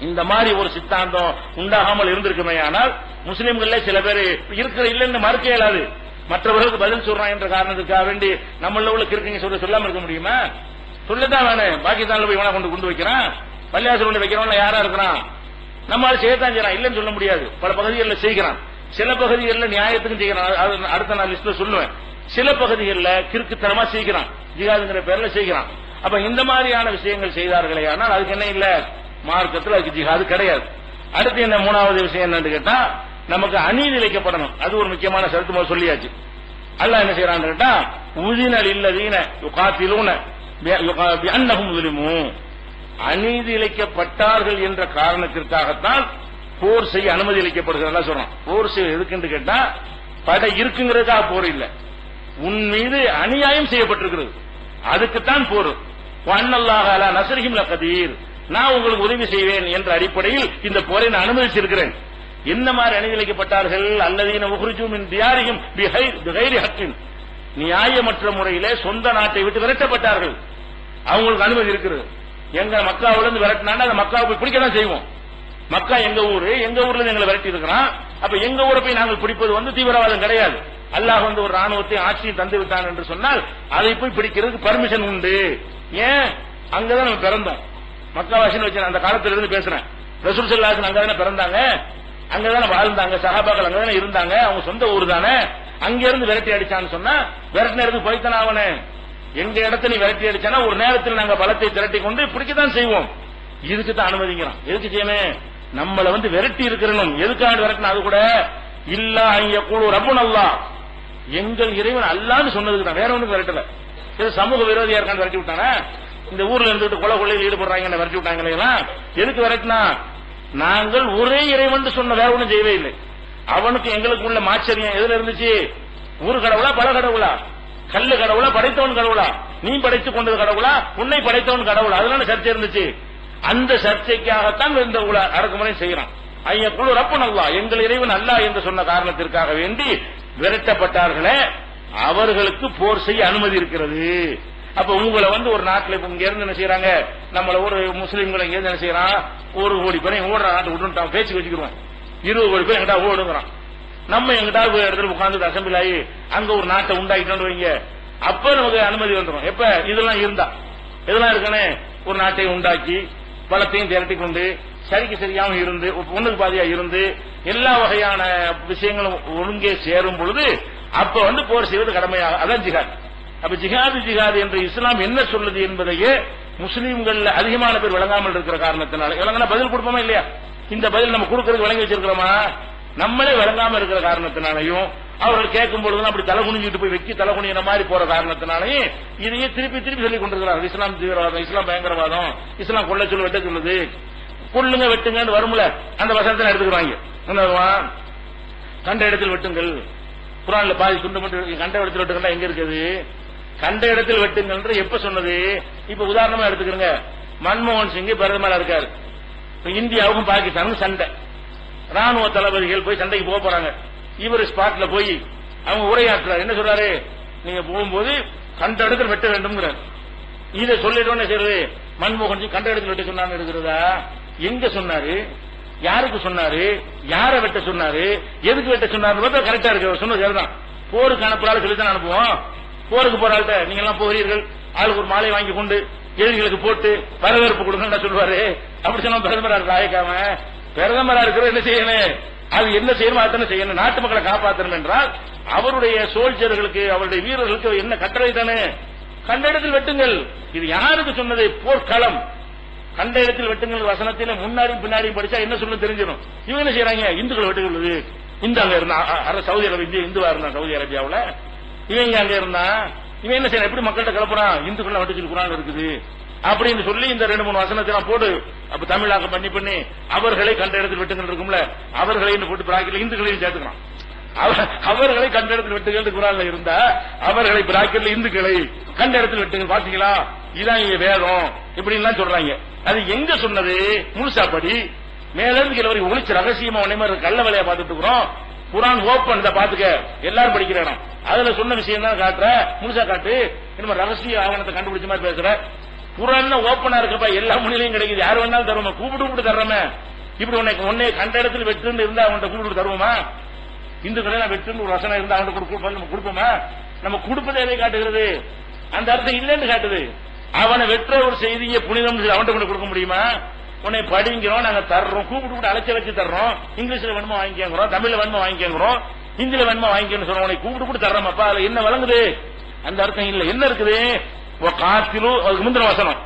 இந்த மாதிரி ஒரு சித்தாந்தம் உண்டாகாமல் இருந்திருக்குமே, ஆனால் முஸ்லிம்களே சில பேர் இருக்கிற இல்லைன்னு மறுக்க இயலாது, மற்றவர்களுக்கு பதில் சொல்றான் என்ற காரணத்துக்காக வேண்டி நம்மள உள்ள கிருக்கீங்க சொல்லாம இருக்க முடியுமா, சொல்லதான் வேணும். பாகிஸ்தான்ல போய் இவனை கொண்டு வைக்கிறான், பள்ளியாசல் கொண்டு வைக்கிறவன் யாரா இருக்கிறான், நம்மளால செய்யத்தான் செய்யறான், இல்லைன்னு சொல்ல முடியாது. பல பகுதிகளில் செய்கிறான், சில பகுதிகளில் நியாயத்துக்கும் செய்கிறான், அடுத்த நாள் லிஸ்ட்ல சொல்லுவேன். சில பகுதிகளில் கிறுக்குத்தனமா செய்கிறான், ஜிகாதுங்கிற பேர்ல செய்கிறான். அப்ப இந்த மாதிரியான விஷயங்கள் செய்தார்களே, ஆனால் அதுக்கு என்ன இல்ல, மார்க்கத்தில் அதுக்கு ஜிகாது கிடையாது. அடுத்து என்ன 3வது விஷயம் என்னன்னு கேட்டா, நமக்கு அநீதி இழைக்கப்படணும், அது ஒரு முக்கியமான சருத்து சொல்லியாச்சு. அல்லாஹ் என்ன செய்யறான்னு கேட்டா, உதினல் இல்லதீன யுகாத்திலூன பிஅன்னஹும் ஸுலிமூ, அநீதி இழைக்கப்பட்டார்கள் என்ற காரணத்திற்காகத்தான் போர் செய்ய அனுமதி அளிக்கப்படுகிறது சொல்றோம். போர் செய்ய எதுக்குன்னு கேட்டா, படை இருக்குங்கிறதுக்காக போர் இல்ல, உன் மீது அநியாயம் செய்யப்பட்டிருக்கிறது, அதுக்குத்தான் போர். அன்னல்லாஹ அலா நஸ்ரிஹிம் லகதீர், நான் உங்களுக்கு உதவி செய்வேன் என்ற அடிப்படையில் இந்த போரை நான் அனுமதிச்சிருக்கிறேன். என்ன மாதிரி அநீதி இழைக்கப்பட்டார்கள், அல்லதீன உக்ரிஜூ மின் தியாரிஹிம் பிகைரி ஹக்கின், நியாயமற்ற முறையிலே சொந்த நாட்டை விட்டு விரட்டப்பட்டார்கள், அவங்களுக்கு அனுமதி இருக்கிறது. எங்க மக்காவுல இருந்து விரட்டினா அந்த மக்காவை போய் பிடிக்கதான் செய்வோம், மக்கா எங்க ஊர்ல இருந்து எங்களை விரட்டி இருக்கிறான், அப்ப எங்க ஊரை போய் நாங்கள் பிடிப்பது தீவிரவாதம் கிடையாது. அல்லாஹ் ஒரு ராணுவத்தை ஆட்சியை தந்து விட்டான் என்று சொன்னால் அதை போய் பிடிக்கிறதுக்கு பர்மிஷன் உண்டு. ஏன், அங்கதான் நம்ம பிறந்தோம், மக்காவாசின்னு வச்சு அந்த காலத்துல இருந்து பேசுறேன், ரசூல் ஸல்லல்லாஹு அலைஹி வஸல்லம் அங்கதானே பிறந்தாங்க, அங்கதானே வாழ்ந்தாங்க, சஹாபாக்கள் அங்கதானே இருந்தாங்க, அவங்க சொந்த ஊர் தானே, அங்க இருந்து விரட்டி அடிச்சான்னு சொன்னா விரட்டின இடத்துக்கு போய்த்தானே அவனே, எங்க இடத்துல நீ விரட்டி அடிச்சானா ஒரு நேரத்தில் நாங்க பலத்தை திரட்டி கொண்டு பிடிக்கத்தான் செய்வோம். இதுக்கு தான் அனுமதிக்கிறோம். எதுக்கு செய்யணும், நம்மள விரட்டி இருக்கிறனும். எதுக்காக விரட்டினா, அது கூட இல்லா ஐய கூடு ரப்புன் அல்லாஹ், எங்கள் இறைவன் அல்லான்னு சொன்னதுக்கு தான், வேற ஒண்ணுக்கு விரட்டல. இது சமூக விரோதியா இருக்கான்னு விரட்டி விட்டானா, இந்த ஊர்ல இருந்துட்டு கொலையில் ஈடுபடுறாங்க விரட்டி விட்டாங்களா, எதுக்கு விரட்டினா, நாங்கள் ஒரே இறைவன் சொன்ன, வேற ஒண்ணும் செய்யவே இல்லை. அவனுக்கு எங்களுக்கு உள்ள மாச்சரியம் எதுல இருந்துச்சு, ஒரு கடவுளா பல கடவுளா, கல்லு கடவுளா படைத்தவன் கடவுளா, நீ படைத்துக் கொண்டது கடவுளா, உன்னை படைத்தவன் கடவுளா, அதனால சர்ச்சை இருந்துச்சு. அந்த சர்ச்சைக்காகத்தான் இந்த அடக்குமுறை செய்யறான். ஐயக்குழு ரப்பன் அல்லாஹ், எங்கள் இறைவன் அல்லாஹ் என்று சொன்ன காரணத்திற்காக வேண்டி விரட்டப்பட்டார்களே, அவர்களுக்கு போர் செய்ய அனுமதி இருக்கிறது. அப்ப உங்களை ஒரு நாட்டில் இங்க இருந்து என்ன செய்யறாங்க, நம்மள ஒரு முஸ்லீம்களை இங்க இருந்து என்ன செய்யறான், 1 கோடி பேரை ஓடுற நாட்டு விட்டு பேச்சு வச்சுக்கிறோம், 20 கோடி பேர் எங்கிட்ட ஓடுங்கிறான். நம்ம எங்கிட்ட இடத்துல உட்கார்ந்து அசம்பிள் ஆகி அங்க ஒரு நாட்டை உண்டாக்கிட்டோம் வைங்க, அப்ப நமக்கு அனுமதி வந்துடும். எப்ப இதெல்லாம் இருந்தா, இதெல்லாம் இருக்கனே, ஒரு நாட்டை உண்டாக்கி பலத்தையும் திரட்டி கொண்டு சரிக்கு சரியாகவும் இருந்து ஒண்ணுக்கு பாதியா இருந்து எல்லா வகையான விஷயங்களும் ஒழுங்கே சேரும் பொழுது அப்ப போர் செய்வது கடமையாக, அதான் ஜிஹாத். அப்ப ஜிஹாது என்று இஸ்லாம் என்ன சொல்லுது என்பதையே முஸ்லீம்கள் அதிகமான பேர் விளங்காமல் இருக்கிற காரணத்தினால, விளங்கினா பதில் கொடுப்போமா இல்லையா? இந்த பதில் நம்ம கொடுக்கறதுக்கு விளங்கி வச்சிருக்கிறோமா? நம்மளே விளங்காம இருக்கிற காரணத்தினாலையும், அவர்கள் கேட்கும் பொழுது அப்படி தலை குனிஞ்சிட்டு போய் வெக்கி தலை குனிகிற மாதிரி போற காரணத்தினாலையும் இதையே திருப்பி திருப்பி சொல்லிக் கொண்டிருக்கிறார். இஸ்லாம் தீவிரவாதம், இஸ்லாம் பயங்கரவாதம், இஸ்லாம் கொள்ள சொல்லு வெட்ட சொல்லுது, கொள்ளுங்க வெட்டுங்கன்னு வரும்ல, அந்த வசனத்தை எடுத்துக்கிறாங்க. கண்ட இடத்தில் வெட்டுங்கள், குர்ஆன்ல பாதி துண்டு மட்டும் கண்ட இடத்தில் வெட்டுங்கள் எங்க இருக்குது? கண்ட இடத்தில் வெட்டுங்கள் எப்ப சொன்னது? இப்ப உதாரணமா எடுத்துக்கிறங்க, மன்மோகன் சிங் பிரதமரா இருக்காரு, இந்தியாவுக்கும் பாகிஸ்தானுக்கும் சண்டை, ராணுவ தளபதிகள் போய் சண்டைக்கு போக போறாங்க. இவர் ஸ்பாட்ல போய் அவங்க உரையாற்றுறாரு. என்ன சொல்றாரு? நீங்க போகும்போது கண்ட இடத்தில் வெட்ட வேண்டும். இதை சொல்லிட்டோன்னு செய்யறது, மன்மோகன் சிங் கண்ட இடத்தில் வெட்ட சொன்னான்னு இருக்கிறதா? எங்க சொன்னாரு, யாருக்கு சொன்னாரு, யாரை வெட்ட சொன்னாரு, எதுக்கு வெட்ட சொன்னாரு கரெக்டா இருக்கு. சொன்னது சரிதான். போருக்கு அனுப்புறாள் சொல்லித்தான் அனுப்புவோம். போருக்கு போறாள்கிட்ட நீங்க எல்லாம் போகிறீர்கள், ஆளுக்கு ஒரு மாலை வாங்கி கொண்டு எதிரிகளுக்கு போட்டு வரவேற்பு கொடுங்க சொல்லுவாரு. அப்படி சொன்னா பிரதமரா இருக்கு ஆயக்காம, பிரதமரா இருக்கிற என்ன செய்யணும், அது என்ன செய்யணும் அத்தனை செய்யணும். நாட்டு மக்களை காப்பாற்றணும் என்றால் அவருடைய சோல்ஜர்களுக்கு, அவருடைய வீரர்களுக்கு என்ன கட்டளை தானே, கண்ட இடத்தில் வெட்டுங்கள். இது யாருக்கு சொன்னது? போர்க்களம். கண்ட இடத்தில் வெட்டுங்கள் வசனத்தில முன்னாடியும் பின்னாடியும் படிச்சா என்ன சொல்லு தெரிஞ்சிடும். இவங்க என்ன செய்யறாங்க, இந்துக்கள் வெட்டுகிறது. இந்த அங்க இருந்தா சவுதி அரேபியா, இந்துவா இருந்தா சவுதி அரேபியாவில், இவங்க அங்க இருந்தா இவன் என்ன செய்யறான், எப்படி மக்கள்கிட்ட கிளப்புறான், இந்துக்கள் வெட்டு சொல்லி குர்ஆன்ல இருக்குது அப்படின்னு சொல்லி இந்த 2-3 வசனத்தை போடு. அப்ப தமிழாக்க பண்ணி அவர்களை கண்ட இடத்தில் வெட்டுங்கள் இருக்கும்ல, அவர்களையும் போட்டு பிராக்கெட்ல இந்துக்களையும் சேர்த்துக்கிறான். அவர்களை கண்ட இடத்தில் வெட்டுகள் குர்ஆன்ல இருந்தா அவர்களை பிராக்கெட்ல இந்துக்களை கண்ட இடத்தில் வெட்டுங்கள். பாத்தீங்களா, இதான் இங்க வேதம் இப்படி எல்லாம் சொல்றாங்க. அது எங்க சொன்னது? முழுசாப்படி மேல இருந்து கீழ வரைக்கும் ஒளிச்சு ரகசியமா உடனே மாதிரி கள்ள வேலையா பார்த்துட்டு இருக்கிறோம். குர்ஆன் ஓப்பன் இதை பாத்துக்க, எல்லாரும் படிக்கிற இடம், அதுல சொன்ன விஷயம் தான் காட்டுற, முழுசா காட்டு. என்ன ரகசிய ஆவணத்தை கண்டுபிடிச்ச மாதிரி பேசுற? குர்ஆன் ஓப்பனா இருக்கப்பா, எல்லா முன்னிலையும் கிடைக்குது, யார் வேணாலும் தருவோமா, கூப்பிட்டு தர்றமே. இப்படி உன்னை கண்ட இடத்துல வெட்டுன்னு இருந்தா அவன்கிட்ட கூப்பிட்டு தருவோமா? இந்துக்களை நான் வெட்டுன்னு ஒரு வசனம் இருந்தா அவன்கிட்ட நம்ம கொடுப்போமா? நம்ம கொடுப்பதை எதை காட்டுகிறது? அந்த அர்த்தம் இல்லைன்னு காட்டுது. அவனை வெற்ற ஒரு செய்தியை புனிதம் அவன்கிட்ட கொண்டு கொடுக்க முடியுமா? உன்னை படிங்கிறோம், நாங்க தர்றோம், கூப்பிட்டு அழைச்சி வச்சு தர்றோம், இங்கிலீஷ்ல வேணுமா வாங்கிக்கிறோம், தமிழ்ல வேணுமா வாங்கிக்கிறோம், ஹிந்தியில வேணுமா வாங்கிக்கணும் சொல்றோம், உன்னை கூப்பிட்டு தர்றோம்ப்பா. அதுல என்ன வழங்குது? அந்த அர்த்தம் இல்ல. என்ன இருக்குது? காத்திலும் அதுக்கு முந்தின வசனம்,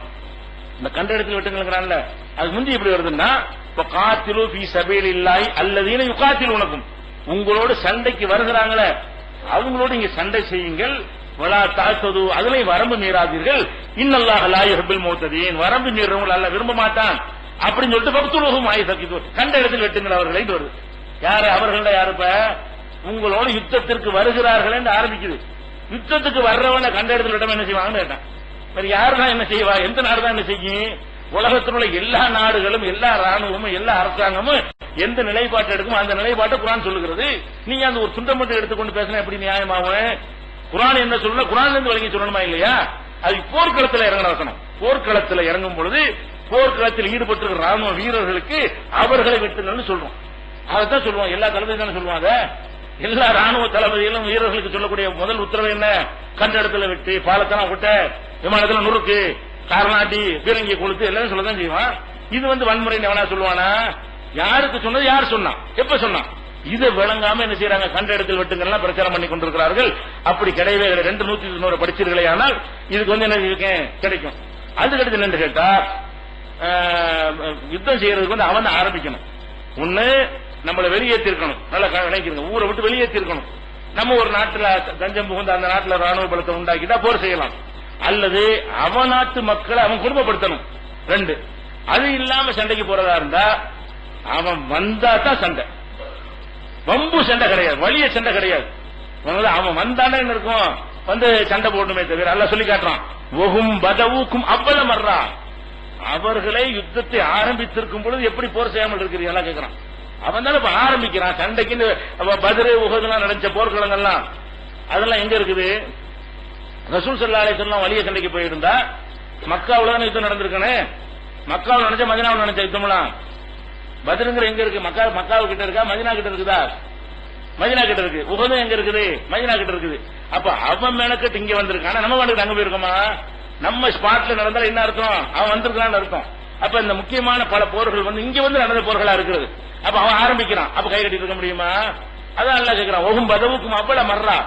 இந்த கண்ட இடத்தில் வெட்டுங்கிறான்ல, அதுக்கு முந்தி எப்படி வருதுன்னா, காத்திலு ஃபீ சபீலில்லாஹி அல்லதீன யுகாத்திலூனகும், உங்களோடு சண்டைக்கு வருகிறாங்களே அவங்களோடு இங்க சண்டை செய்யுங்கள். வலா தாத்தது, அதுலயும் வரம்பு மீறாதீர்கள். இன்னல்லாஹ லா யுஹிப்புல் முஅ்ததீன், வரம்பு மீறவங்க அல்லாஹ் விரும்ப மாட்டான் அப்படின்னு சொல்லிட்டு பக்துலஹும் ஆயிசக்கிது, கண்ட இடத்தில் வெட்டுங்கள் அவர்களை வருது. யாரு அவர்கள்? யாருப்ப? உங்களோடு யுத்தத்திற்கு வருகிறார்கள் என்று ஆரம்பிக்குது. யுத்தத்துக்கு வர்றவன கண்ட இடத்துல விட்டவன் என்ன செய்வாங்கன்னு கேட்டான். வேற யாருதான் என்ன செய்வா? எந்த நாடு தான் என்ன செய்யும்? உலகத்தில் உள்ள எல்லா நாடுகளும், எல்லா ராணுவமும், எல்லா அரசாங்கமும் எந்த நிலைப்பாட்டை எடுக்கும் அந்த நிலைப்பாட்டை குர்ஆன் சொல்லுகிறது. நீங்க அந்த ஒரு துண்டை மட்டும் எடுத்துக்கொண்டு பேசினா எப்படி நியாயமாகும்? குர்ஆன் என்ன சொல்லல, குர்ஆன்ல இருந்து வழங்கி சொல்லணுமா இல்லையா? அது போர்க்களத்தில் இறங்கின வசனம். போர்க்களத்தில் இறங்கும் பொழுது போர்க்களத்தில் ஈடுபட்டிருக்கிற ராணுவ வீரர்களுக்கு அவர்களை வெட்டுங்கள்னு சொல்றோம். அதைத்தான் சொல்லுவோம். எல்லா தளபதியும் தானே சொல்லுவாங்க. எல்லா ராணுவ தளபதிகளும் வீரர்களுக்கு சொல்லக்கூடிய முதல் உத்தரவு என்ன? கண்ட இடத்துல வெட்டு, பாலத்தெல்லாம் விட்ட, விமானத்துல நுறுக்கு, காரநாட்டி, பீரங்கியை கொளுத்து எல்லாரும் சொல்லதான் செய்வான். இது வன்முறை எவனா சொல்லுவானா? யாருக்கு சொன்னது? யார் சொன்னான்? எப்ப சொன்னான்? இதை விளங்காம என்ன செய்யறாங்க? கண்ட இடத்தில் வெட்டுங்கள்லாம் பிரச்சாரம் பண்ணி கொண்டிருக்கிறார்கள். அப்படி கிடையவே 290 படிச்சீர்களே, ஆனால் இதுக்கு என்ன கிடைக்கும்? அதுக்கடுத்து என்னன்னு கேட்டா, யுத்தம் செய்யறதுக்கு அவன் ஆரம்பிக்கணும். ஒண்ணு நம்மளை வெளியேற்றிருக்கணும், நல்லா நினைக்கிறீங்க, ஊரை விட்டு வெளியேற்றிருக்கணும். நம்ம ஒரு நாட்டுல தஞ்சம் புகுந்து அந்த நாட்டுல ராணுவ பலத்தை உண்டாக்கிட்டா போர் செய்யலாம். அல்லது அவன் நாட்டு மக்களை அவன் குடும்பப்படுத்தணும். 2. அது இல்லாம சண்டைக்கு போறதா இருந்தா அவன் வந்தா தான் சண்டை, வம்பு சண்டை கிடையாது, வலிய சண்டை கிடையாது. அவன் வந்தானே இருக்கும், சண்டை போடணுமே தவிர. அல்லாஹ் சொல்லி காட்டுறான், ஒஹும் பதவுக்கும் அவ்வளவு மர்றா, அவர்களே யுத்தத்தை ஆரம்பித்திருக்கும் பொழுது எப்படி போர் செய்யாமல் இருக்கிறீங்களா கேட்கிறான். அவன் தானே இப்ப ஆரம்பிக்கிறான். சண்டைக்கு பத்ரு உஹதுலாம் நடந்த போர்க்களங்கள்லாம் அதெல்லாம் எங்க இருக்குது? ரசூல் ஸல்லல்லாஹு அலைஹி வஸல்லம் வலிய சண்டைக்கு போயிருந்தா மக்காவுல தான் யுத்தம் நடந்திருக்கானே. மக்காவில் நினைச்ச மதீனாவில் நினைச்ச யுத்தம்லாம் பத்ருங்கிற எங்க இருக்கு? மக்காவு கிட்ட இருக்கா மதீனா கிட்ட இருக்குதா? மதீனா கிட்ட இருக்கு. உஹது எங்க இருக்குது? மதீனா கிட்ட இருக்குது. அப்ப அவன் மேலக்கட்டு இங்க வந்திருக்கான். நம்ம மேலக்கட்டு அங்க போயிருக்கோமா? நம்ம ஸ்பாட்ல நடந்தாலும் என்ன அர்த்தம்? அவன் வந்திருக்கான்னு அர்த்தம். அப்ப இந்த முக்கியமான பல போர்கள் வந்து இங்க வந்து நடந்த போர்களா இருக்கிறது. அப்ப அவன் ஆரம்பிக்கிறான். அப்ப கை கட்டிட்டு இருக்க முடியுமா? அதான் அல்லாஹ் கேட்கிறான். ஒகும் பதவுக்கும் அவ்வள மர்றா,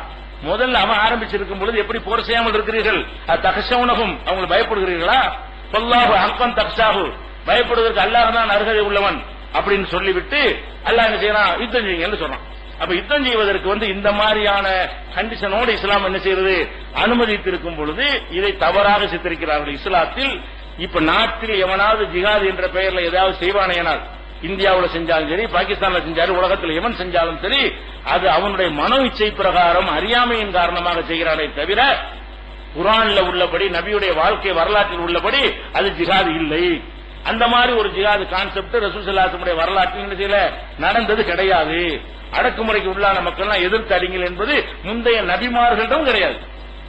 முதல்ல அவன் ஆரம்பிச்சிருக்கும் பொழுது எப்படி போர் செய்யாமல் இருக்கிறீர்கள்? தகஷவுனகும், அவங்க பயப்படுகிறீர்களா? வல்லாஹு ஹக்கன் தக்ஷாஹு, பயப்படுவதற்கு அல்லாஹ் தான் அருகதை உள்ளவன் அப்படின்னு சொல்லிவிட்டு அல்லாஹ் என்ன செய்யறான்? யுத்தம் செய்யுங்கன்னு சொல்றான். அப்ப யுத்தம் செய்வதற்கு வந்து இந்த மாதிரியான கண்டிஷனோடு இஸ்லாம் என்ன செய்யறது? அனுமதித்திருக்கும் பொழுது இதை தவறாக சித்தரிக்கிறார்கள் இஸ்லாத்தில். இப்ப நாட்டில் எவனாவது ஜிஹாத் என்ற பெயர்ல ஏதாவது செய்வானேனால், இந்தியாவில் செஞ்சாலும் சரி, பாகிஸ்தான்ல செஞ்சாலும், உலகத்தில் எவன் செஞ்சாலும் சரி, அது அவனுடைய மனோ இச்சை பிரகாரம் அறியாமையின் காரணமாக செய்கிறானே தவிர குர்ஆன்ல உள்ளபடி நபியுடைய வாழ்க்கை வரலாற்றில் உள்ளபடி அது ஜிஹாத் இல்லை. அந்த மாதிரி ஒரு ஜிஹாத் கான்செப்ட் ரசூல் ஸல்லல்லாஹு அலைஹி வஸல்லம் வரலாற்றில் என்ன செய்யல, நடந்தது கிடையாது. அடக்குமுறைக்கு உள்ளான மக்கள்லாம் எதிர்த்து அடிங்கள் என்பது முந்தைய நபிமார்களிடம் கிடையாது.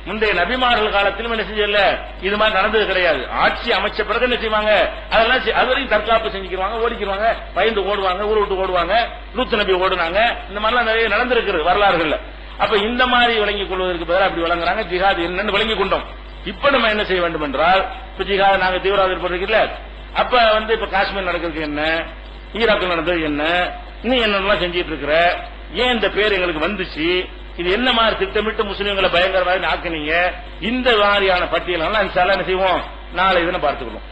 முந்தைய நபிமார்கள் காலத்திலும் என்ன செய்யல, இது மாதிரி நடந்தது கிடையாது. ஆட்சி அமைச்ச பிறகு என்ன செய்வாங்க, அதெல்லாம் அதுவரையும் தற்காப்பு செஞ்சுக்குவாங்க, ஓடிக்குவாங்க, பயந்து ஓடுவாங்க, ஊரை விட்டு ஓடுவாங்க. லூத் நபி ஓடுனாங்க. இந்த மாதிரிலாம் நிறைய நடந்திருக்கிறது வரலாறுகள்ல. அப்ப இந்த மாதிரி விளங்கிக் கொள்வதற்கு பதிலாக அப்படி வழங்குறாங்க. ஜிஹாத் என்னன்னு விளங்கிக் கொண்டோம். இப்ப நம்ம என்ன செய்ய வேண்டும் என்றால், இப்ப ஜிஹாத் நாங்க தீவிரவாதம் போட்டிருக்கல, அப்ப வந்து இப்ப காஷ்மீர் நடக்கிறது என்ன, ஈராக்கில் நடந்தது என்ன, நீ என்னெல்லாம் செஞ்சிட்டு இருக்கிற, ஏன் இந்த பேர் எங்களுக்கு வந்துச்சு, இது என்ன மாதிரி திட்டமிட்டு முஸ்லீம்களை பயங்கரவாதி ஆக்குனீங்க, இந்த மாதிரியான பட்டியலாம் இன்ஷா அல்லாஹ் என்ன செய்வோம், நாளை தினம் பார்த்துக்கணும்.